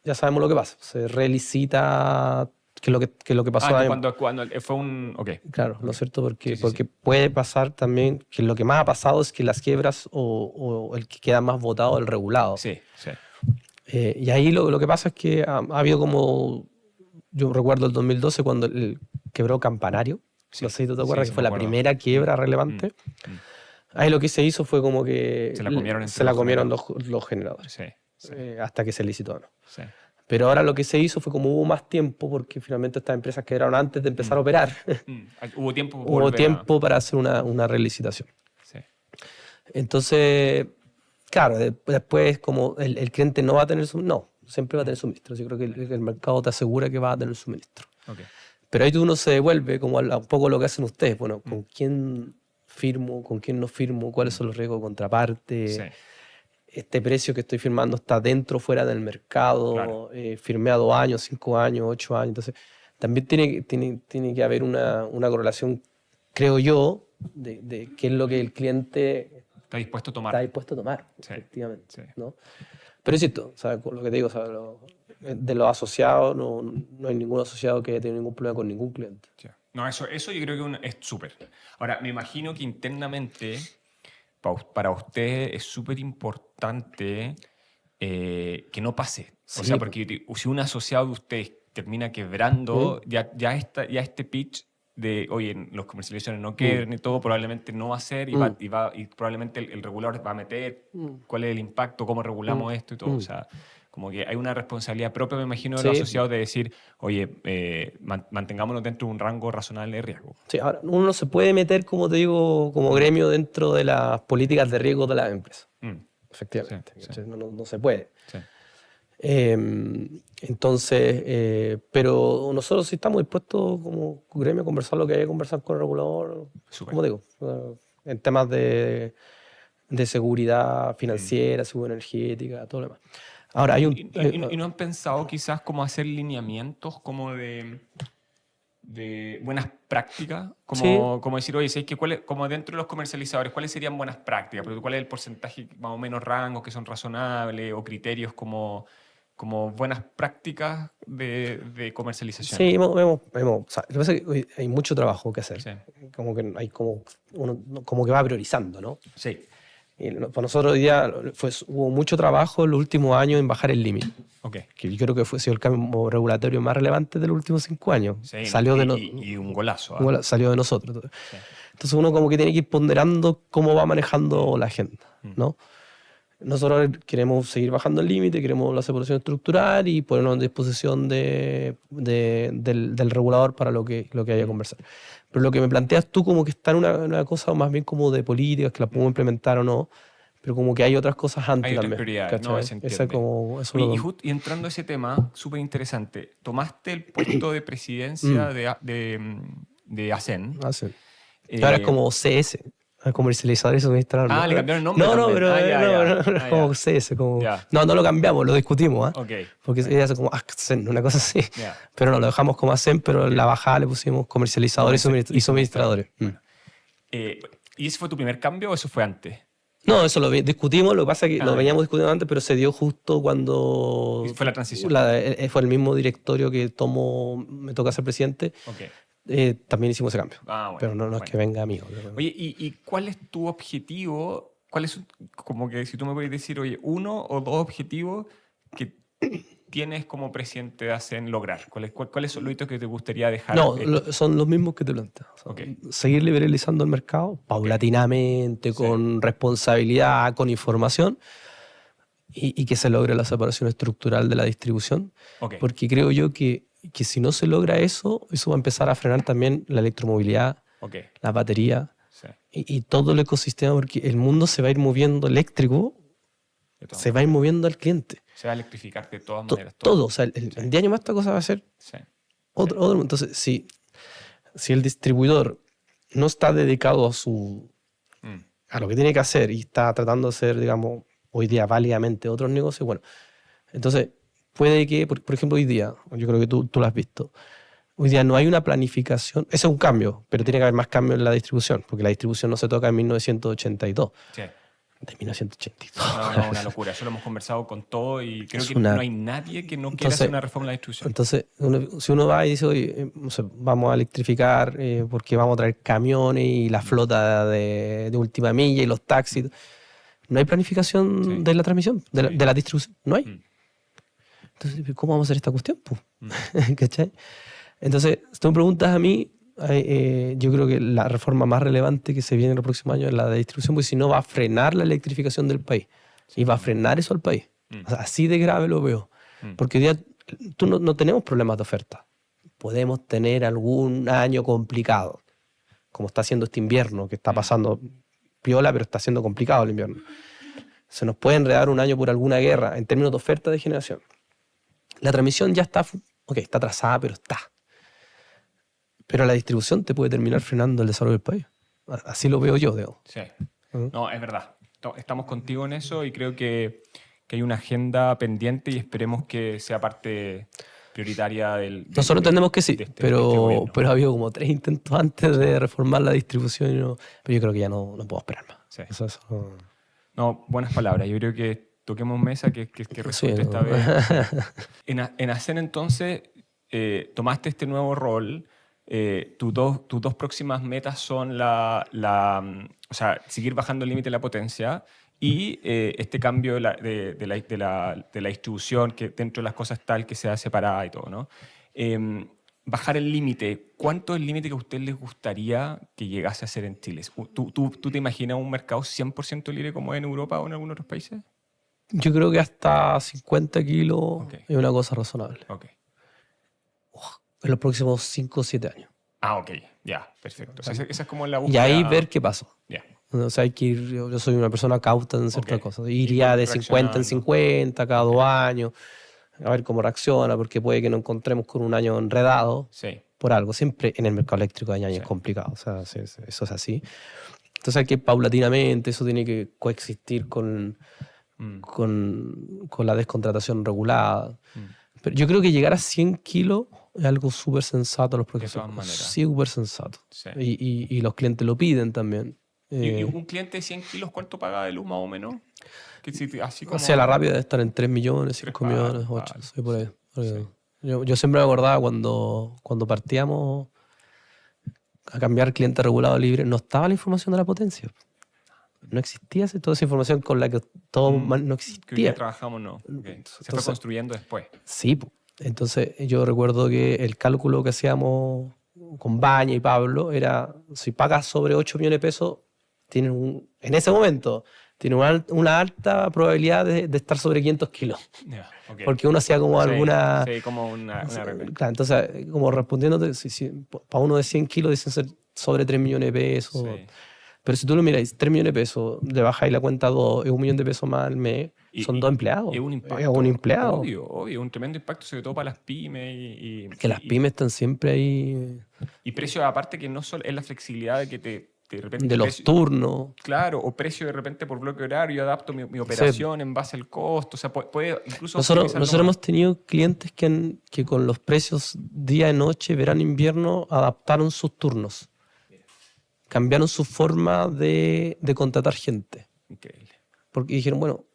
ya sabemos lo que pasa. Se relicita qué es lo que pasó. Cuando fue un... Claro, ¿no es cierto? Porque puede pasar también que lo que más ha pasado es que las quiebras o el que queda más votado el regulado. Sí. Y ahí lo que pasa es que ha habido como... Yo recuerdo el 2012 cuando quebró Campanario. No sé si tú te acuerdas, que fue la primera quiebra relevante. Ahí lo que se hizo fue como que se la comieron los generadores. Hasta que se licitó, ¿no? Sí. Pero ahora lo que se hizo fue como hubo más tiempo, porque finalmente estas empresas quebraron antes de empezar a operar. Hubo tiempo para hacer una relicitación. Sí. Entonces, claro, después como el cliente no va a tener siempre va a tener suministro. Yo creo que el mercado te asegura que va a tener suministro. Okay. Pero ahí uno se devuelve como un poco lo que hacen ustedes. Bueno, ¿con quién firmo? ¿Con quién no firmo? ¿Cuáles son los riesgos de contraparte? Sí. Este precio que estoy firmando está dentro o fuera del mercado. Claro. Firmé a 2 años, 5 años, 8 años. Entonces, también tiene que haber una correlación, creo yo, de qué es lo que el cliente está dispuesto a tomar. Efectivamente. Sí. ¿No? Pero insisto, ¿sabes? Lo que te digo, ¿sabes? De los asociados, no hay ningún asociado que haya tenido ningún problema con ningún cliente. Sí. No, eso yo creo que es súper. Ahora, me imagino que internamente, para usted es súper importante que no pase. Sí. O sea, porque si un asociado de usted termina quebrando, ya este pitch de, oye, los comercializadores no quieren y todo, probablemente no va a ser y probablemente el regulador va a meter cuál es el impacto, cómo regulamos esto y todo. O sea, como que hay una responsabilidad propia, me imagino, de los asociados de decir, oye, mantengámonos dentro de un rango razonable de riesgo. Sí, ahora, uno no se puede meter, como te digo, como gremio dentro de las políticas de riesgo de las empresas. Efectivamente. Sí. No se puede. Sí. Entonces, pero nosotros sí estamos dispuestos como gremio a conversar lo que haya que conversar con el regulador. Super. Como digo, en temas de seguridad financiera, seguridad energética, todo lo demás. Ahora, hay ¿Y no han pensado quizás como hacer lineamientos como de buenas prácticas? Como decir, oye, ¿sabes qué? Como dentro de los comercializadores, ¿cuáles serían buenas prácticas? ¿Cuál es el porcentaje, más o menos rangos que son razonables o criterios como buenas prácticas de comercialización? Sí, o sea, lo que pasa es que hay mucho trabajo que hacer. Sí. Como que uno como que va priorizando, ¿no? Sí. Y para nosotros hoy día hubo mucho trabajo en los últimos años en bajar el límite. Okay. Que yo creo que sido el cambio regulatorio más relevante de los últimos 5 años. Sí, salió y un golazo. Salió de nosotros. Sí. Entonces uno como que tiene que ir ponderando cómo va manejando la agenda, ¿no? Nosotros queremos seguir bajando el límite, queremos la separación estructural y ponernos en disposición del regulador para lo que haya que conversar. Pero lo que me planteas tú como que está en una cosa más bien como de políticas, que la podemos implementar o no, pero como que hay otras cosas antes también. Hay otras prioridades, ¿no? Se entiende. Y entrando a ese tema, súper interesante, tomaste el puesto de presidencia de ASEN. Ahora es como CS. Comercializador y suministrador. Le cambiaron el nombre. No, pero como CS. No lo cambiamos, lo discutimos. Okay. Porque ella hace como ASEN, una cosa así. Pero no, lo dejamos como ASEN, pero en la bajada le pusimos comercializadores y suministradores. ¿Y ese fue tu primer cambio o eso fue antes? No, eso lo discutimos, lo que pasa es que lo veníamos discutiendo antes, pero se dio justo cuando... Fue la transición. Fue el mismo directorio que me toca ser presidente. Okay. también hicimos ese cambio. Bueno, pero no es que venga amigo. Oye, ¿y cuál es tu objetivo? ¿Cuál es, como que si tú me puedes decir, oye, 1 o 2 objetivos que tienes como presidente de ASEAN lograr? ¿Cuáles son los hitos que te gustaría dejar? No, son los mismos que te planteas. O sea, seguir liberalizando el mercado paulatinamente, con responsabilidad, con información, y que se logre la separación estructural de la distribución. Porque creo yo que si no se logra eso, eso va a empezar a frenar también la electromovilidad, la batería y todo el ecosistema, porque el mundo se va a ir moviendo eléctrico, se va a ir moviendo al cliente. Se va a electrificar de todas maneras. Todo. O sea, el día año más esta cosa va a ser otro. Entonces, si el distribuidor no está dedicado a lo que tiene que hacer y está tratando de hacer, digamos, hoy día válidamente otros negocios, bueno, entonces puede que, por ejemplo, hoy día, yo creo que tú lo has visto, hoy día no hay una planificación, ese es un cambio, pero tiene que haber más cambio en la distribución, porque la distribución no se toca en 1982. Sí. De 1982. No, una locura. Eso lo hemos conversado con todo y creo que no hay nadie que no quiera hacer una reforma de la distribución. Entonces, si uno va y dice, oye, vamos a electrificar porque vamos a traer camiones y la flota de última milla y los taxis, no hay planificación de la transmisión, de la distribución. No hay. Entonces, ¿cómo vamos a hacer esta cuestión? ¿Cachai? Entonces, si tú me preguntas a mí, yo creo que la reforma más relevante que se viene en los próximos años es la de distribución, porque si no va a frenar la electrificación del país y va a frenar eso al país. O sea, así de grave lo veo. Porque hoy día no tenemos problemas de oferta. Podemos tener algún año complicado, como está haciendo este invierno, que está pasando piola, pero está siendo complicado el invierno. Se nos puede enredar un año por alguna guerra en términos de oferta de generación. La transmisión ya está, está atrasada, pero está. Pero la distribución te puede terminar frenando el desarrollo del país. Así lo veo yo, Diego. Sí. No, es verdad. Estamos contigo en eso y creo que hay una agenda pendiente y esperemos que sea parte prioritaria del... Nosotros entendemos que sí, pero ha habido como 3 intentos antes de reformar la distribución, pero yo creo que ya no puedo esperar más. Sí. No, buenas palabras. Yo creo que toquemos mesa que resulte esta vez. En ASEAN, entonces, tomaste este nuevo rol. Tus dos próximas metas son o sea, seguir bajando el límite de la potencia y este cambio de la distribución, que dentro de las cosas tal que sea separada y todo, ¿no? Bajar el límite. ¿Cuánto es el límite que a ustedes les gustaría que llegase a ser en Chile? ¿Tú te imaginas un mercado 100% libre como en Europa o en algunos otros países? Yo creo que hasta 50 kilos es una cosa razonable. En los próximos 5 o 7 años. Ok. Ya, perfecto. O sea, esa es como la búsqueda. Y ahí ver qué pasa. O sea, hay que ir, yo soy una persona cauta en ciertas cosas. Iría de 50 en 50 cada 2 años, a ver cómo reacciona, porque puede que nos encontremos con un año enredado por algo. Siempre en el mercado eléctrico hay años complicados. O sea, eso es así. Entonces hay que paulatinamente, eso tiene que coexistir con la descontratación regulada. Pero yo creo que llegar a 100 kilos es algo súper sensato a los profesores. Sí, súper sensato. Sí. Y los clientes lo piden también. ¿Y un cliente de 100 kilos cuánto paga de luz más o menos? Así como... O sea, la rápida debe estar en 3 millones, 5 millones, 8. Soy por ahí. Sí. Yo siempre me acordaba cuando partíamos a cambiar cliente regulado libre, no estaba la información de la potencia. No existía toda esa información con la que todo no existía. Que hoy trabajamos, no. Se fue construyendo después. Sí, entonces yo recuerdo que el cálculo que hacíamos con Baña y Pablo era, si pagas sobre 8 millones de pesos, en ese momento tiene una alta probabilidad de estar sobre 500 kilos. Porque uno hacía como alguna... Sí, como una claro, entonces, como respondiéndote, para uno de 100 kilos dicen ser sobre 3 millones de pesos. Sí. Pero si tú lo miras, 3 millones de pesos, le bajáis la cuenta a 2, es $1 millón de pesos más al mes, son 2 empleados. Es un impacto. Es un empleado. Obvio, un tremendo impacto, sobre todo para las pymes. Que las pymes están siempre ahí. Y precio aparte que no solo es la flexibilidad de que de repente... De los turnos. Claro, o precio de repente por bloque horario, yo adapto mi operación en base al costo, o sea, puede incluso... Nosotros hemos tenido clientes que con los precios día y noche, verano, invierno, adaptaron sus turnos. Cambiaron su forma de contratar gente. Increíble. Porque dijeron, bueno,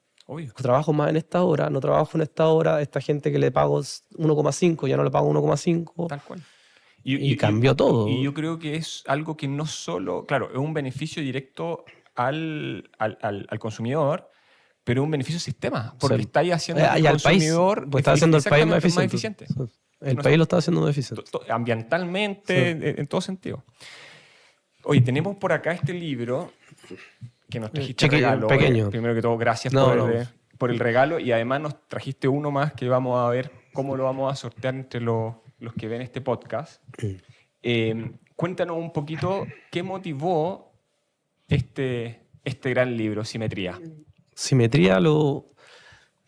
trabajo más en esta hora, no trabajo en esta hora, esta gente que le pago 1,5, ya no le pago 1,5. Tal cual. Y cambió todo. Y yo creo que es algo que no solo, claro, es un beneficio directo al consumidor, pero es un beneficio al sistema, porque estáis haciendo que el consumidor país, pues está haciendo el país más eficiente. El país lo está haciendo más eficiente. Ambientalmente, en todo sentido. Oye, tenemos por acá este libro que nos trajiste regalo. Pequeño. Primero que todo, gracias por el regalo, y además nos trajiste uno más que vamos a ver cómo lo vamos a sortear entre los que ven este podcast. Cuéntanos un poquito qué motivó este gran libro, Simetría. Simetría,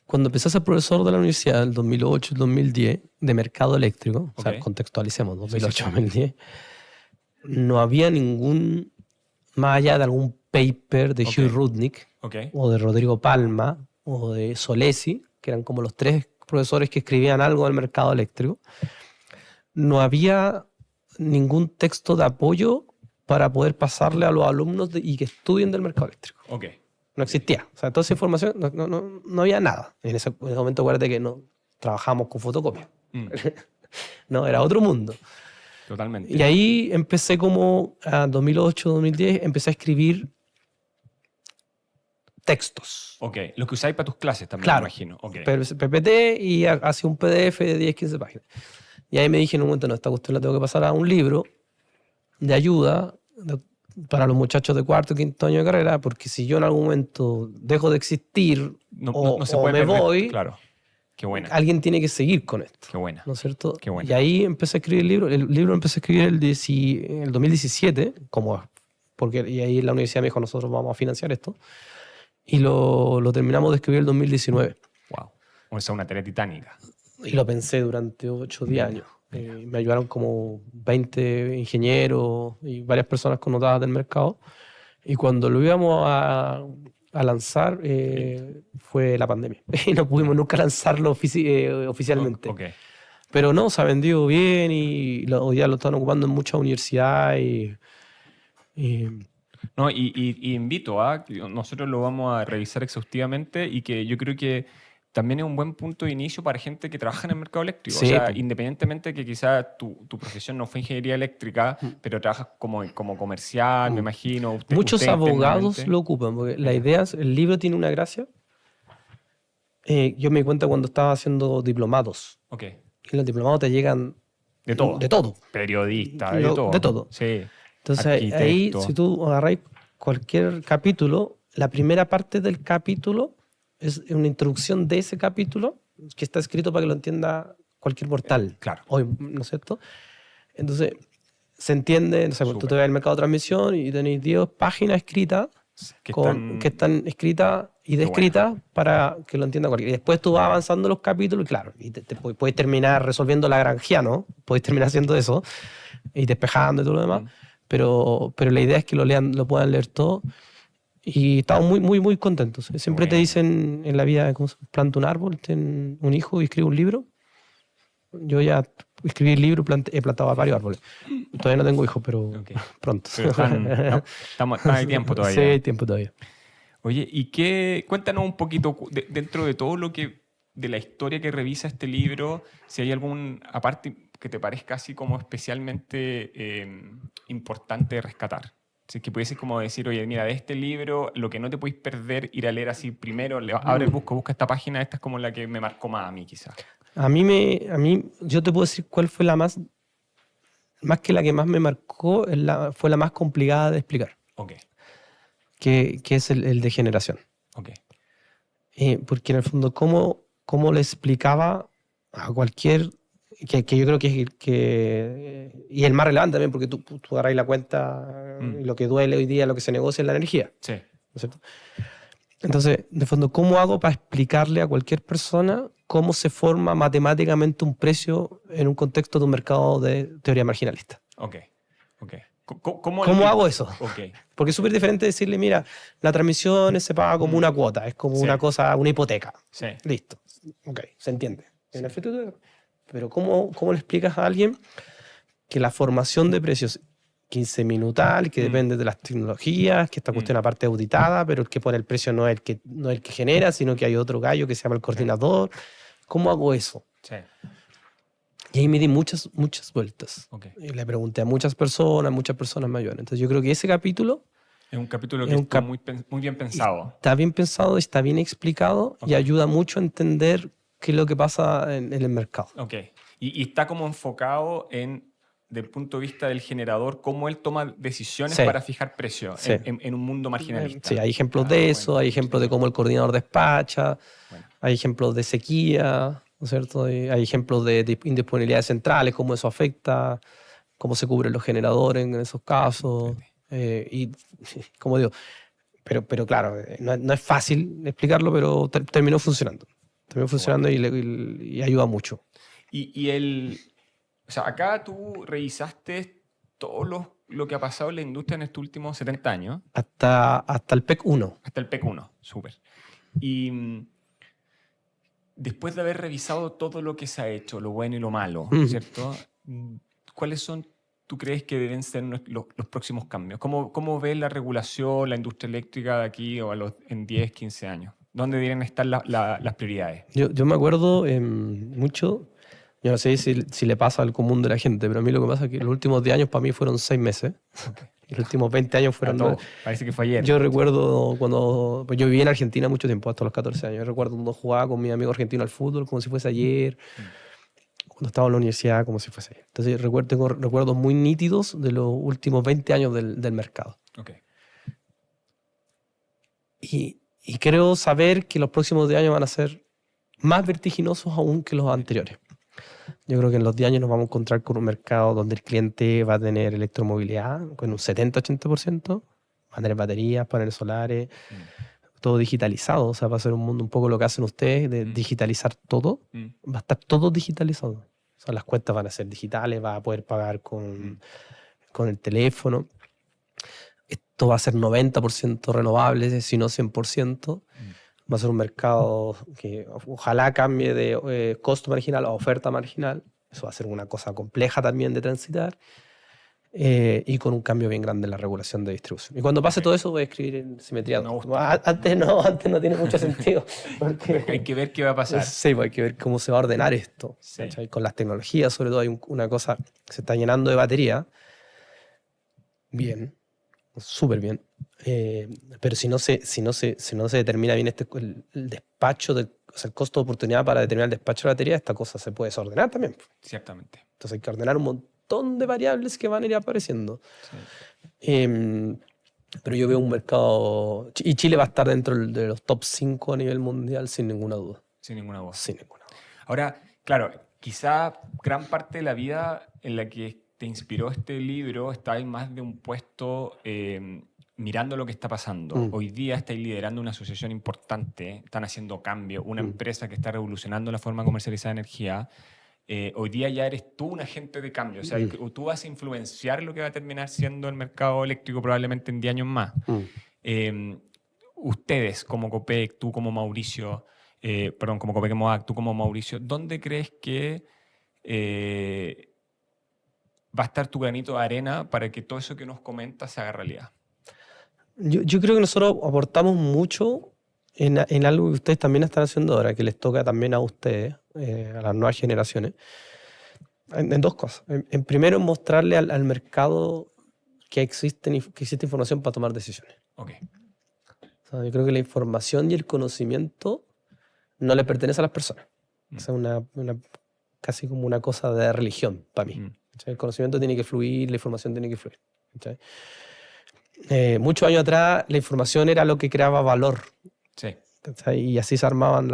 cuando empecé a ser profesor de la universidad, en el 2008, 2010, de mercado eléctrico, o sea, contextualicemos, 2008-2010, no había ningún, más allá de algún paper de Hugh Rudnick, o de Rodrigo Palma, o de Solesi, que eran como los 3 profesores que escribían algo del mercado eléctrico, no había ningún texto de apoyo para poder pasarle a los alumnos y que estudien del mercado eléctrico. No existía. O sea, toda esa información, no había nada. En ese momento, acuérdate que no trabajamos con fotocopia. No, era otro mundo. Totalmente. Y ahí empecé como, en 2008, 2010, empecé a escribir textos. Lo que usáis para tus clases también, claro, me imagino. PPT y hacía un PDF de 10, 15 páginas. Y ahí me dije en un momento, no, esta cuestión la tengo que pasar a un libro de ayuda para los muchachos de cuarto y quinto año de carrera, porque si yo en algún momento dejo de existir o me voy, claro. Qué buena. Alguien tiene que seguir con esto. Qué buena. ¿No es cierto? Qué buena. Y ahí empecé a escribir el libro. El libro empecé a escribir en el 2017, y ahí la universidad me dijo, nosotros vamos a financiar esto. Y lo terminamos de escribir en el 2019. Wow. O sea, una tarea titánica. Y lo pensé durante 8 o 10 años. Me ayudaron como 20 ingenieros y varias personas connotadas del mercado. Y cuando lo íbamos a lanzar, fue la pandemia. Y no pudimos nunca lanzarlo oficialmente. Pero no, se ha vendido bien y hoy ya lo están ocupando en muchas universidades. No, y invito a, nosotros lo vamos a revisar exhaustivamente, y que yo creo que también es un buen punto de inicio para gente que trabaja en el mercado eléctrico. Sí, o sea, independientemente que quizás tu profesión no fue ingeniería eléctrica, pero trabajas como comercial, me imagino. Muchos abogados lo ocupan, porque la idea es, el libro tiene una gracia. Yo me di cuenta cuando estaba haciendo diplomados. Y los diplomados te llegan de todo. De todo. Periodista, de todo. De todo. Sí. Entonces ahí, si tú agarráis cualquier capítulo, la primera parte del capítulo es una introducción de ese capítulo que está escrito para que lo entienda cualquier mortal. Claro. Hoy, ¿no es cierto? Entonces, se entiende, tú te vas al mercado de transmisión y tenéis 10 páginas escritas que están escritas y descritas para que lo entienda cualquiera. Y después tú vas avanzando los capítulos y claro, y te puedes terminar resolviendo la granjiano, puedes terminar haciendo eso y despejando y todo lo demás, pero la idea es que lo puedan leer todo. Y estamos muy, muy, muy contentos. Siempre te dicen en la vida, ¿cómo se planta un árbol, ten un hijo y escribe un libro? Yo ya escribí el libro, he plantado varios árboles. Todavía no tengo hijos, pero pronto. Pero hay tiempo todavía. Sí, hay tiempo todavía. Oye, cuéntanos un poquito, dentro de todo de la historia que revisa este libro, si hay algún, aparte, que te parezca así como especialmente importante rescatar. Si es que pudieses como decir, oye, mira, de este libro, lo que no te podéis perder, ir a leer así primero, abre el busca esta página, esta es como la que me marcó más a mí, quizás. A mí, yo te puedo decir cuál fue la más que la que más me marcó, fue la más complicada de explicar. Que es el de generación. Porque en el fondo, ¿cómo le explicaba a cualquier... Que yo creo que y el más relevante también, porque tú agarras la cuenta, lo que duele hoy día, lo que se negocia es la energía. Sí. ¿No es cierto? Entonces, de fondo, ¿cómo hago para explicarle a cualquier persona cómo se forma matemáticamente un precio en un contexto de un mercado de teoría marginalista? ¿Cómo hago eso? Porque es súper diferente decirle, mira, la transmisión se paga como una cuota, es como una cosa, una hipoteca. Sí. Listo. Se entiende. Pero ¿cómo le explicas a alguien que la formación de precios 15 minutal, que depende de las tecnologías, que esta cuestión aparte es auditada, pero el que pone el precio no es el que genera, sino que hay otro gallo que se llama el coordinador? ¿Cómo hago eso? Sí. Y ahí me di muchas vueltas. Okay. Y le pregunté a muchas personas mayores. Entonces yo creo que ese capítulo... Es un capítulo que está muy bien pensado. Está bien pensado, está bien explicado y ayuda mucho a entender qué es lo que pasa en el mercado. Okay. Y está como enfocado desde el punto de vista del generador, cómo él toma decisiones para fijar precios en un mundo marginalista. Sí, hay ejemplos de eso, hay ejemplos de cómo el coordinador despacha, hay ejemplos de sequía, ¿no es cierto? Hay ejemplos de indisponibilidades centrales, cómo eso afecta, cómo se cubren los generadores en esos casos. Y como digo, pero claro, no es fácil explicarlo, pero terminó funcionando. Y ayuda mucho. O sea, acá tú revisaste todo lo que ha pasado en la industria en estos últimos 70 años. Hasta el PEC 1. Hasta el PEC 1, súper. Y después de haber revisado todo lo que se ha hecho, lo bueno y lo malo, ¿cierto? ¿Cuáles son, tú crees que deben ser los próximos cambios? ¿Cómo ves la regulación, la industria eléctrica de aquí o en 10, 15 años? ¿Dónde deben estar las prioridades? Yo me acuerdo mucho, yo no sé si le pasa al común de la gente, pero a mí lo que pasa es que los últimos 10 años para mí fueron 6 meses. Okay. Los últimos 20 años fueron... Todo. Parece que fue ayer. Yo recuerdo cuando... Pues yo viví en Argentina mucho tiempo, hasta los 14 años. Yo recuerdo cuando jugaba con mi amigo argentino al fútbol como si fuese ayer. Cuando estaba en la universidad como si fuese ayer. Entonces tengo recuerdos muy nítidos de los últimos 20 años del mercado. Okay. Y creo saber que los próximos 10 años van a ser más vertiginosos aún que los anteriores. Yo creo que en los 10 años nos vamos a encontrar con un mercado donde el cliente va a tener electromovilidad con un 70-80%, va a tener baterías, paneles solares, todo digitalizado. O sea, va a ser un mundo un poco lo que hacen ustedes, de digitalizar todo. Va a estar todo digitalizado. O sea, las cuentas van a ser digitales, va a poder pagar con el teléfono. Esto va a ser 90% renovable, si no 100%. Va a ser un mercado que ojalá cambie de costo marginal a oferta marginal. Eso va a ser una cosa compleja también de transitar. Y con un cambio bien grande en la regulación de distribución. Y cuando pase todo eso voy a escribir en simetría. Antes no tiene mucho sentido. Porque hay que ver qué va a pasar. Sí, hay que ver cómo se va a ordenar esto. Sí. Con las tecnologías, sobre todo, hay una cosa que se está llenando de batería. Bien. Súper bien. Pero si no se determina bien el despacho, o sea, el costo de oportunidad para determinar el despacho de batería, esta cosa se puede desordenar también. Ciertamente. Entonces hay que ordenar un montón de variables que van a ir apareciendo. Sí. Pero yo veo un mercado... Y Chile va a estar dentro de los top 5 a nivel mundial sin ninguna duda. Sin ninguna duda. Sin ninguna duda. Ahora, claro, quizá gran parte de la vida en la que te inspiró este libro, estáis más de un puesto mirando lo que está pasando. Hoy día estáis liderando una asociación importante, están haciendo cambio, una empresa que está revolucionando la forma de comercializar energía. Hoy día ya eres tú un agente de cambio, o sea, tú vas a influenciar lo que va a terminar siendo el mercado eléctrico probablemente en 10 años más. Ustedes como Copec, tú como Mauricio, como Copec Moac, tú como Mauricio, ¿dónde crees que va a estar tu granito de arena para que todo eso que nos comentas se haga realidad? Yo creo que nosotros aportamos mucho en algo que ustedes también están haciendo ahora, que les toca también a ustedes, a las nuevas generaciones, en dos cosas. En primero, mostrarle al mercado que existe información para tomar decisiones. Okay. O sea, yo creo que la información y el conocimiento no le pertenece a las personas. O sea, casi como una cosa de religión para mí. El conocimiento tiene que fluir, la información tiene que fluir. Muchos años atrás la información era lo que creaba valor. Sí. Y así se armaban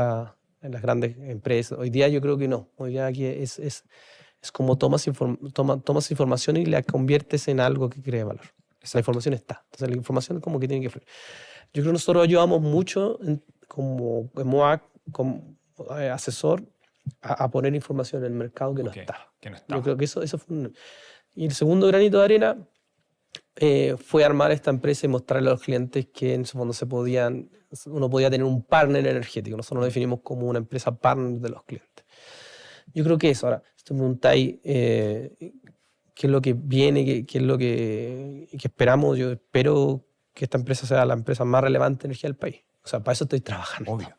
en las grandes empresas. Hoy día yo creo que no. Hoy día aquí es como tomas información y la conviertes en algo que cree valor. Exacto. La información está. Entonces la información como que tiene que fluir. Yo creo que nosotros ayudamos mucho como MOAC, como asesor, a poner información en el mercado que no está. Yo creo que eso fue Y el segundo granito de arena fue armar esta empresa y mostrarle a los clientes que en su fondo uno podía tener un partner energético. Nosotros lo definimos como una empresa partner de los clientes. Yo creo que eso. Ahora, si te preguntáis qué es lo que viene, qué es lo que esperamos, yo espero que esta empresa sea la empresa más relevante de energía del país. O sea, para eso estoy trabajando. Obvio.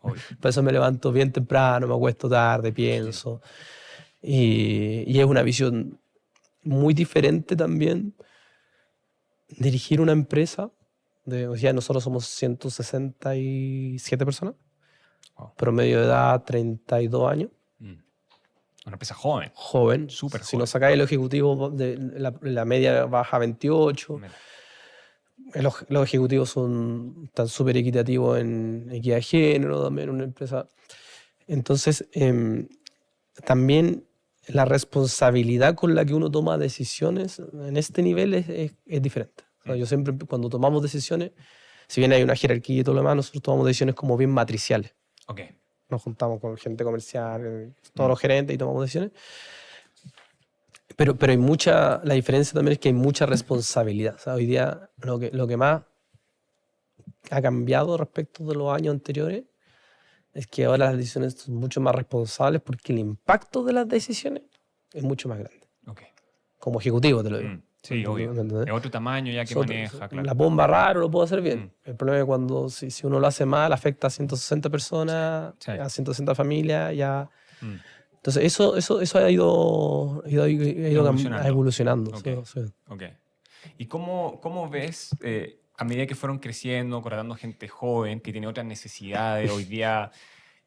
Por eso me levanto bien temprano, me acuesto tarde, pienso. Y es una visión muy diferente también dirigir una empresa. O sea, nosotros somos 167 personas, promedio de edad 32 años. Una empresa joven. Joven. Súper joven. Si nos sacáis el ejecutivo, la media baja a 28. Los ejecutivos están súper equitativos en equidad de género, también una empresa. Entonces, también la responsabilidad con la que uno toma decisiones en este nivel es diferente. O sea, yo siempre, cuando tomamos decisiones, si bien hay una jerarquía y todo lo demás, nosotros tomamos decisiones como bien matriciales. Okay. Nos juntamos con gente comercial, todos los gerentes y tomamos decisiones. Pero hay la diferencia también es que hay mucha responsabilidad. O sea, hoy día lo que más ha cambiado respecto de los años anteriores es que ahora las decisiones son mucho más responsables porque el impacto de las decisiones es mucho más grande. Okay. Como ejecutivo te lo digo. Sí, obvio. Es otro tamaño ya que maneja, claro. La bomba raro lo puedo hacer bien. El problema es cuando si uno lo hace mal afecta a 160 personas, a 160 familias, ya... Entonces eso ha ido evolucionando. Okay. Sí. Okay. ¿Y cómo ves, a medida que fueron creciendo, contratando gente joven que tiene otras necesidades, hoy día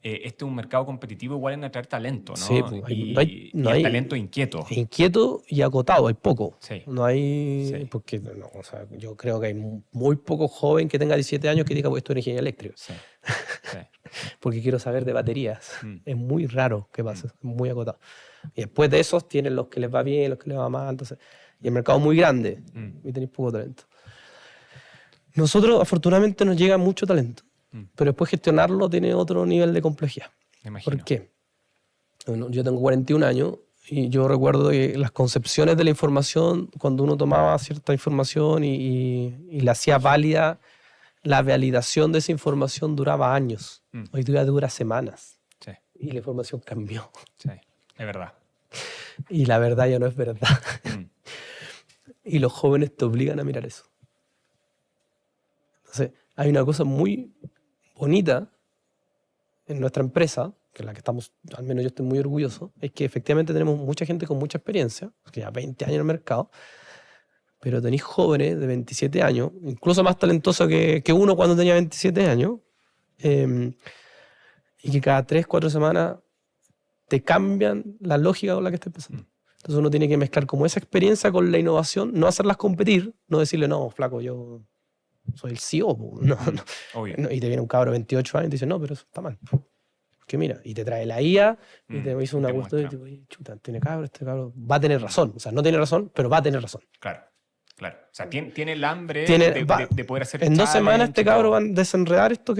este es un mercado competitivo igual en atraer talento, ¿no? Sí, y el talento inquieto. Inquieto y acotado, hay poco. Sí. No hay... Sí. Porque o sea, yo creo que hay muy poco joven que tenga 17 años que diga, pues esto es ingeniería eléctrica. Sí. Sí. Porque quiero saber de baterías. Es muy raro que pase, es muy acotado. Y después de esos tienen los que les va bien, los que les va mal. Entonces, y el mercado es muy grande y tenéis poco talento. Nosotros, afortunadamente, nos llega mucho talento. Pero después gestionarlo tiene otro nivel de complejidad. Me imagino. ¿Por qué? Bueno, yo tengo 41 años y yo recuerdo que las concepciones de la información, cuando uno tomaba cierta información y la hacía válida, la validación de esa información duraba años. Hoy día dura semanas. Sí. Y la información cambió. Sí, es verdad. Y la verdad ya no es verdad. Y los jóvenes te obligan a mirar eso. Entonces, hay una cosa muy bonita en nuestra empresa, que es la que estamos, al menos yo estoy muy orgulloso, es que efectivamente tenemos mucha gente con mucha experiencia, que ya 20 años en el mercado, pero tenéis jóvenes de 27 años, incluso más talentosos que uno cuando tenía 27 años, y que cada 3-4 semanas te cambian la lógica con la que estás pensando. Entonces uno tiene que mezclar como esa experiencia con la innovación, no hacerlas competir, no decirle, no, flaco, yo soy el CEO. No. Y te viene un cabro de 28 años y te dice, no, pero eso está mal. Que mira, y te trae la IA y te hizo una cuestión y te dice, chuta, este cabro va a tener razón. O sea, no tiene razón, pero va a tener razón. Claro. O sea, tiene el hambre de poder hacer. En 2 semanas este cabro va a desenredar esto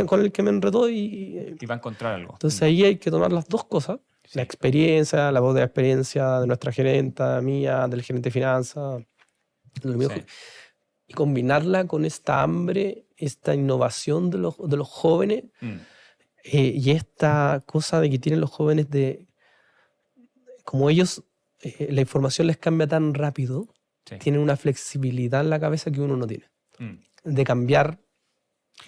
con el que me enredó y va a encontrar algo. Entonces ahí hay que tomar las dos cosas. Sí. La experiencia, la voz de la experiencia de nuestra gerenta, mía, del gerente de finanzas, y combinarla con esta hambre, esta innovación de los jóvenes y esta cosa de que tienen los jóvenes de, como ellos, la información les cambia tan rápido, tienen una flexibilidad en la cabeza que uno no tiene, de cambiar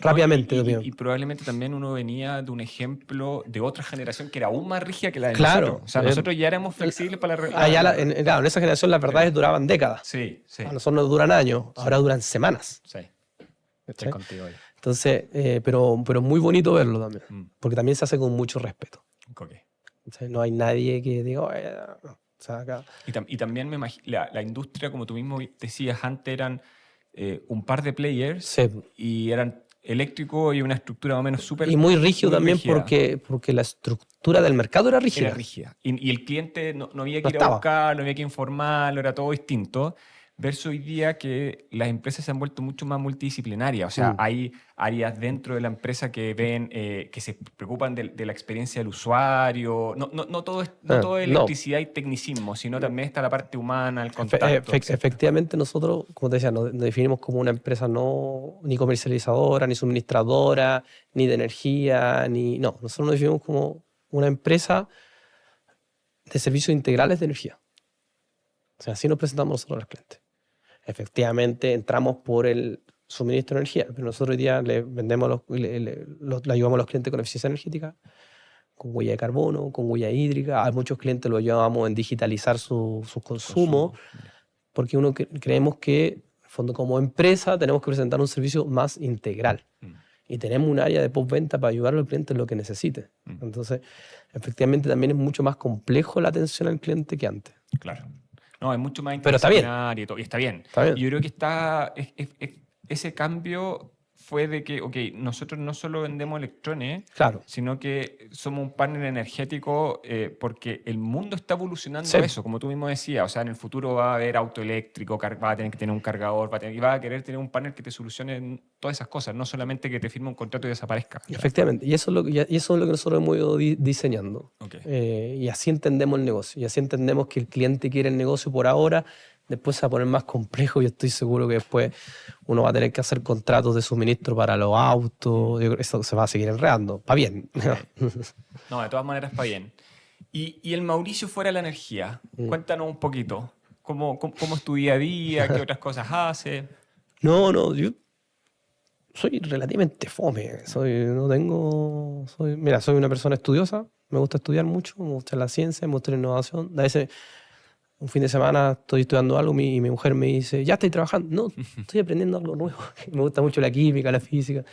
rápidamente. Y probablemente también uno venía de un ejemplo de otra generación que era aún más rígida que la de nosotros. O sea, nosotros ya éramos flexibles para la... Claro, en esa generación las verdades duraban décadas. Sí. A nosotros nos duran años, ahora duran semanas. Sí. Estoy contigo ahí. Entonces, pero es muy bonito verlo también, porque también se hace con mucho respeto. Okay. Entonces, no hay nadie que diga, no. O sea, acá... y también me imagino, la industria, como tú mismo decías, antes eran un par de players y eran eléctricos y una estructura más o menos súper... Y muy rígido también porque la estructura del mercado era rígida. Era rígida. Y el cliente no había que ir a buscar, no había que informarlo, era todo distinto. Versus hoy día que las empresas se han vuelto mucho más multidisciplinarias. O sea, hay áreas dentro de la empresa que ven, que se preocupan de la experiencia del usuario. No todo es electricidad y tecnicismo, sino también está la parte humana, el contacto. Efectivamente, nosotros, como te decía, nos definimos como una empresa no ni comercializadora, ni suministradora, ni de energía, No, nosotros nos definimos como una empresa de servicios integrales de energía. O sea, así nos presentamos nosotros a los clientes. Efectivamente, entramos por el suministro de energía, pero nosotros hoy día le vendemos le ayudamos a los clientes con eficiencia energética, con huella de carbono, con huella hídrica. A muchos clientes lo llevamos en digitalizar su consumo, porque creemos que, en el fondo, como empresa, tenemos que presentar un servicio más integral. Y tenemos un área de postventa para ayudar al cliente en lo que necesite. Entonces, efectivamente, también es mucho más complejo la atención al cliente que antes. Claro. No, es mucho más interdisciplinario y todo. Y está bien. Está bien. Y yo creo que ese cambio fue de que, ok, nosotros no solo vendemos electrones, claro, sino que somos un partner energético porque el mundo está evolucionando sí. eso, como tú mismo decías. O sea, en el futuro va a haber auto eléctrico, va a tener que tener un cargador, y va a querer tener un partner que te solucione todas esas cosas, no solamente que te firme un contrato y desaparezca. Efectivamente, y eso es lo que nosotros hemos ido diseñando. Okay. Y así entendemos el negocio, y así entendemos que el cliente quiere el negocio por ahora. Después se va a poner más complejo y estoy seguro que después uno va a tener que hacer contratos de suministro para los autos. Eso se va a seguir enredando. Va bien. No, de todas maneras, va bien. Y el Mauricio fuera de la energía, cuéntanos un poquito. ¿Cómo es tu día a día? ¿Qué otras cosas haces? No, yo soy relativamente fome. Mira, soy una persona estudiosa. Me gusta estudiar mucho, me gusta la ciencia, me gusta la innovación. A veces un fin de semana estoy estudiando algo y mi mujer me dice, ¿ya estoy trabajando? No, estoy aprendiendo algo nuevo. Me gusta mucho la química, la física.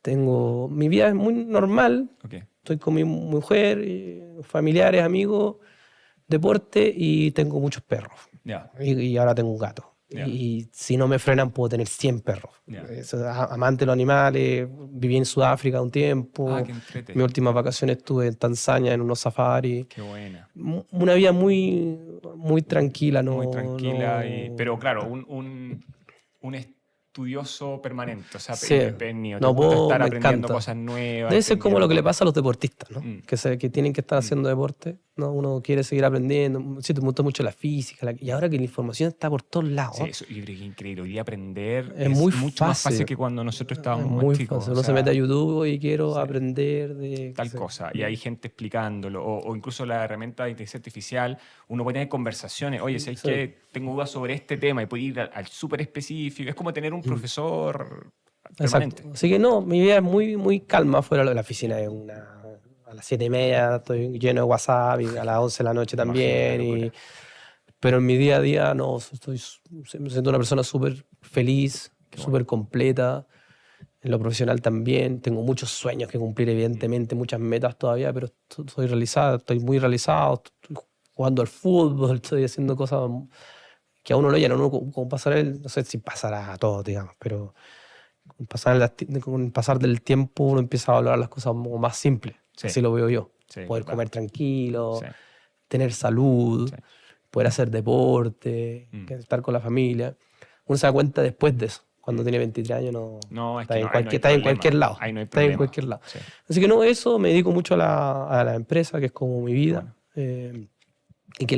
Mi vida es muy normal. Estoy con mi mujer, familiares, amigos, deporte y tengo muchos perros. Y ahora tengo un gato. Y si no me frenan puedo tener 100 perros. Amante de los animales, viví en Sudáfrica un tiempo. Mis últimas vacaciones estuve en Tanzania en unos safaris. Qué buena. Una vida muy, muy tranquila. Muy tranquila, pero claro, un estudioso permanente, o sea, sí, te gusta estar aprendiendo cosas nuevas. Debe ser como lo que le pasa a los deportistas, ¿no? Que tienen que estar haciendo deporte, ¿no? Uno quiere seguir aprendiendo. Sí, te gusta mucho la física, y ahora que la información está por todos lados. Sí, eso yo creo que es increíble. Hoy día aprender es mucho más fácil que cuando nosotros estábamos más chicos. Fácil. Uno se mete a YouTube y quiero aprender de tal cosa, y hay gente explicándolo, o incluso la herramienta de inteligencia artificial, uno puede tener conversaciones. Oye, ¿sabes qué? Tengo dudas sobre este tema y puede ir al súper específico. Es como tener un profesor permanente. Exacto. Así que no, mi vida es muy, muy calma fuera de la oficina. A las 7:30 estoy lleno de WhatsApp y a las 11 de la noche también. Pero en mi día a día no, me siento una persona súper feliz, súper completa. En lo profesional también. Tengo muchos sueños que cumplir, evidentemente, muchas metas todavía, pero estoy muy realizado. Estoy jugando al fútbol, estoy haciendo cosas que a uno lo llenan. Uno con pasar no sé si pasará a todos, digamos, pero con el pasar del tiempo uno empieza a valorar las cosas más simples. Así lo veo yo. Poder comer tranquilo, tener salud, poder hacer deporte, estar con la familia. Uno se da cuenta después de eso. Cuando tiene 23 años está en cualquier lado. Está en cualquier lado. Así que no, eso me dedico mucho a la empresa, que es como mi vida. Y que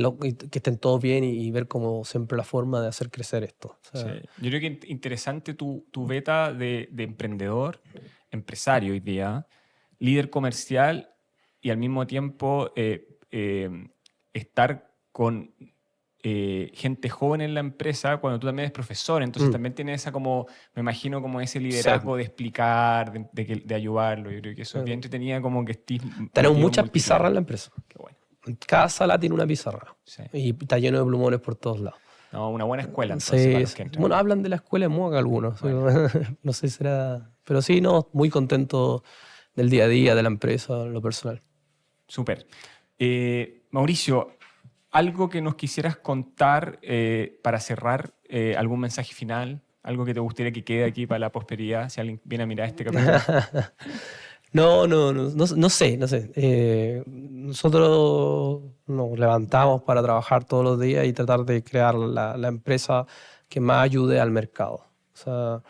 estén todos bien y ver como siempre la forma de hacer crecer esto. O sea, yo creo que interesante tu beta de emprendedor, empresario hoy día, líder comercial y al mismo tiempo estar con gente joven en la empresa cuando tú también eres profesor. Entonces también tienes esa me imagino como ese liderazgo de explicar, de ayudarlo. Yo creo que eso es bien entretenido, como que tenemos muchas pizarras en la empresa. Qué bueno. Cada sala tiene una pizarra. Y está lleno de plumones por todos lados. No, una buena escuela, entonces, para los que entran. Bueno, hablan de la escuela en Moaga algunos. Bueno. No sé si será... Pero sí, no, muy contento del día a día de la empresa, en lo personal. Súper. Mauricio, ¿algo que nos quisieras contar para cerrar? ¿Algún mensaje final? ¿Algo que te gustaría que quede aquí para la posteridad? Si alguien viene a mirar este capítulo. No sé. Nosotros nos levantamos para trabajar todos los días y tratar de crear la empresa que más ayude al mercado. O sea,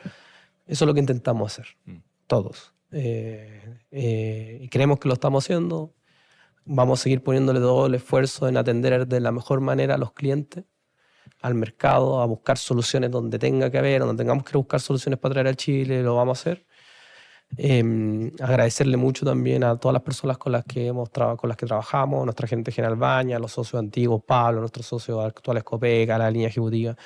eso es lo que intentamos hacer, todos. Y creemos que lo estamos haciendo. Vamos a seguir poniéndole todo el esfuerzo en atender de la mejor manera a los clientes, al mercado, a buscar soluciones donde tenga que haber, donde tengamos que buscar soluciones para traer a Chile, lo vamos a hacer. Agradecerle mucho también a todas las personas con las que trabajamos, nuestra gente General Baña, los socios antiguos, Pablo, nuestros socios actuales Copeca, la línea ejecutiva,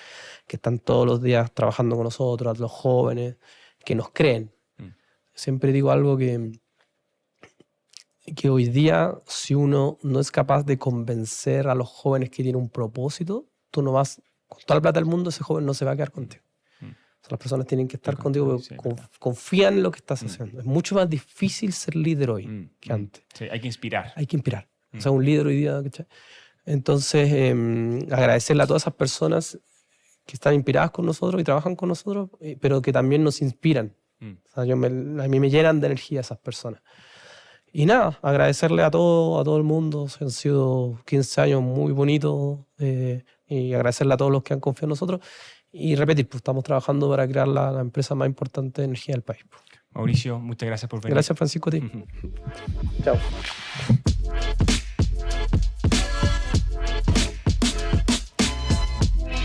que están todos los días trabajando con nosotros, a los jóvenes, que nos creen. Siempre digo algo que que hoy día, si uno no es capaz de convencer a los jóvenes que tienen un propósito, tú no vas, con toda la plata del mundo, ese joven no se va a quedar contigo. O sea, las personas tienen que estar contigo porque confían en lo que estás haciendo. Es mucho más difícil ser líder hoy que antes. Sí, hay que inspirar. Hay que inspirar. O sea, un líder hoy día, ¿cachai? Entonces, agradecerle a todas esas personas que están inspiradas con nosotros y trabajan con nosotros, pero que también nos inspiran. O sea, a mí me llenan de energía esas personas. Y nada, agradecerle a todo el mundo. Han sido 15 años muy bonitos, y agradecerle a todos los que han confiado en nosotros. Y repetir, pues estamos trabajando para crear la empresa más importante de energía del país. Mauricio, muchas gracias por venir. Gracias, Francisco, a ti. Chao.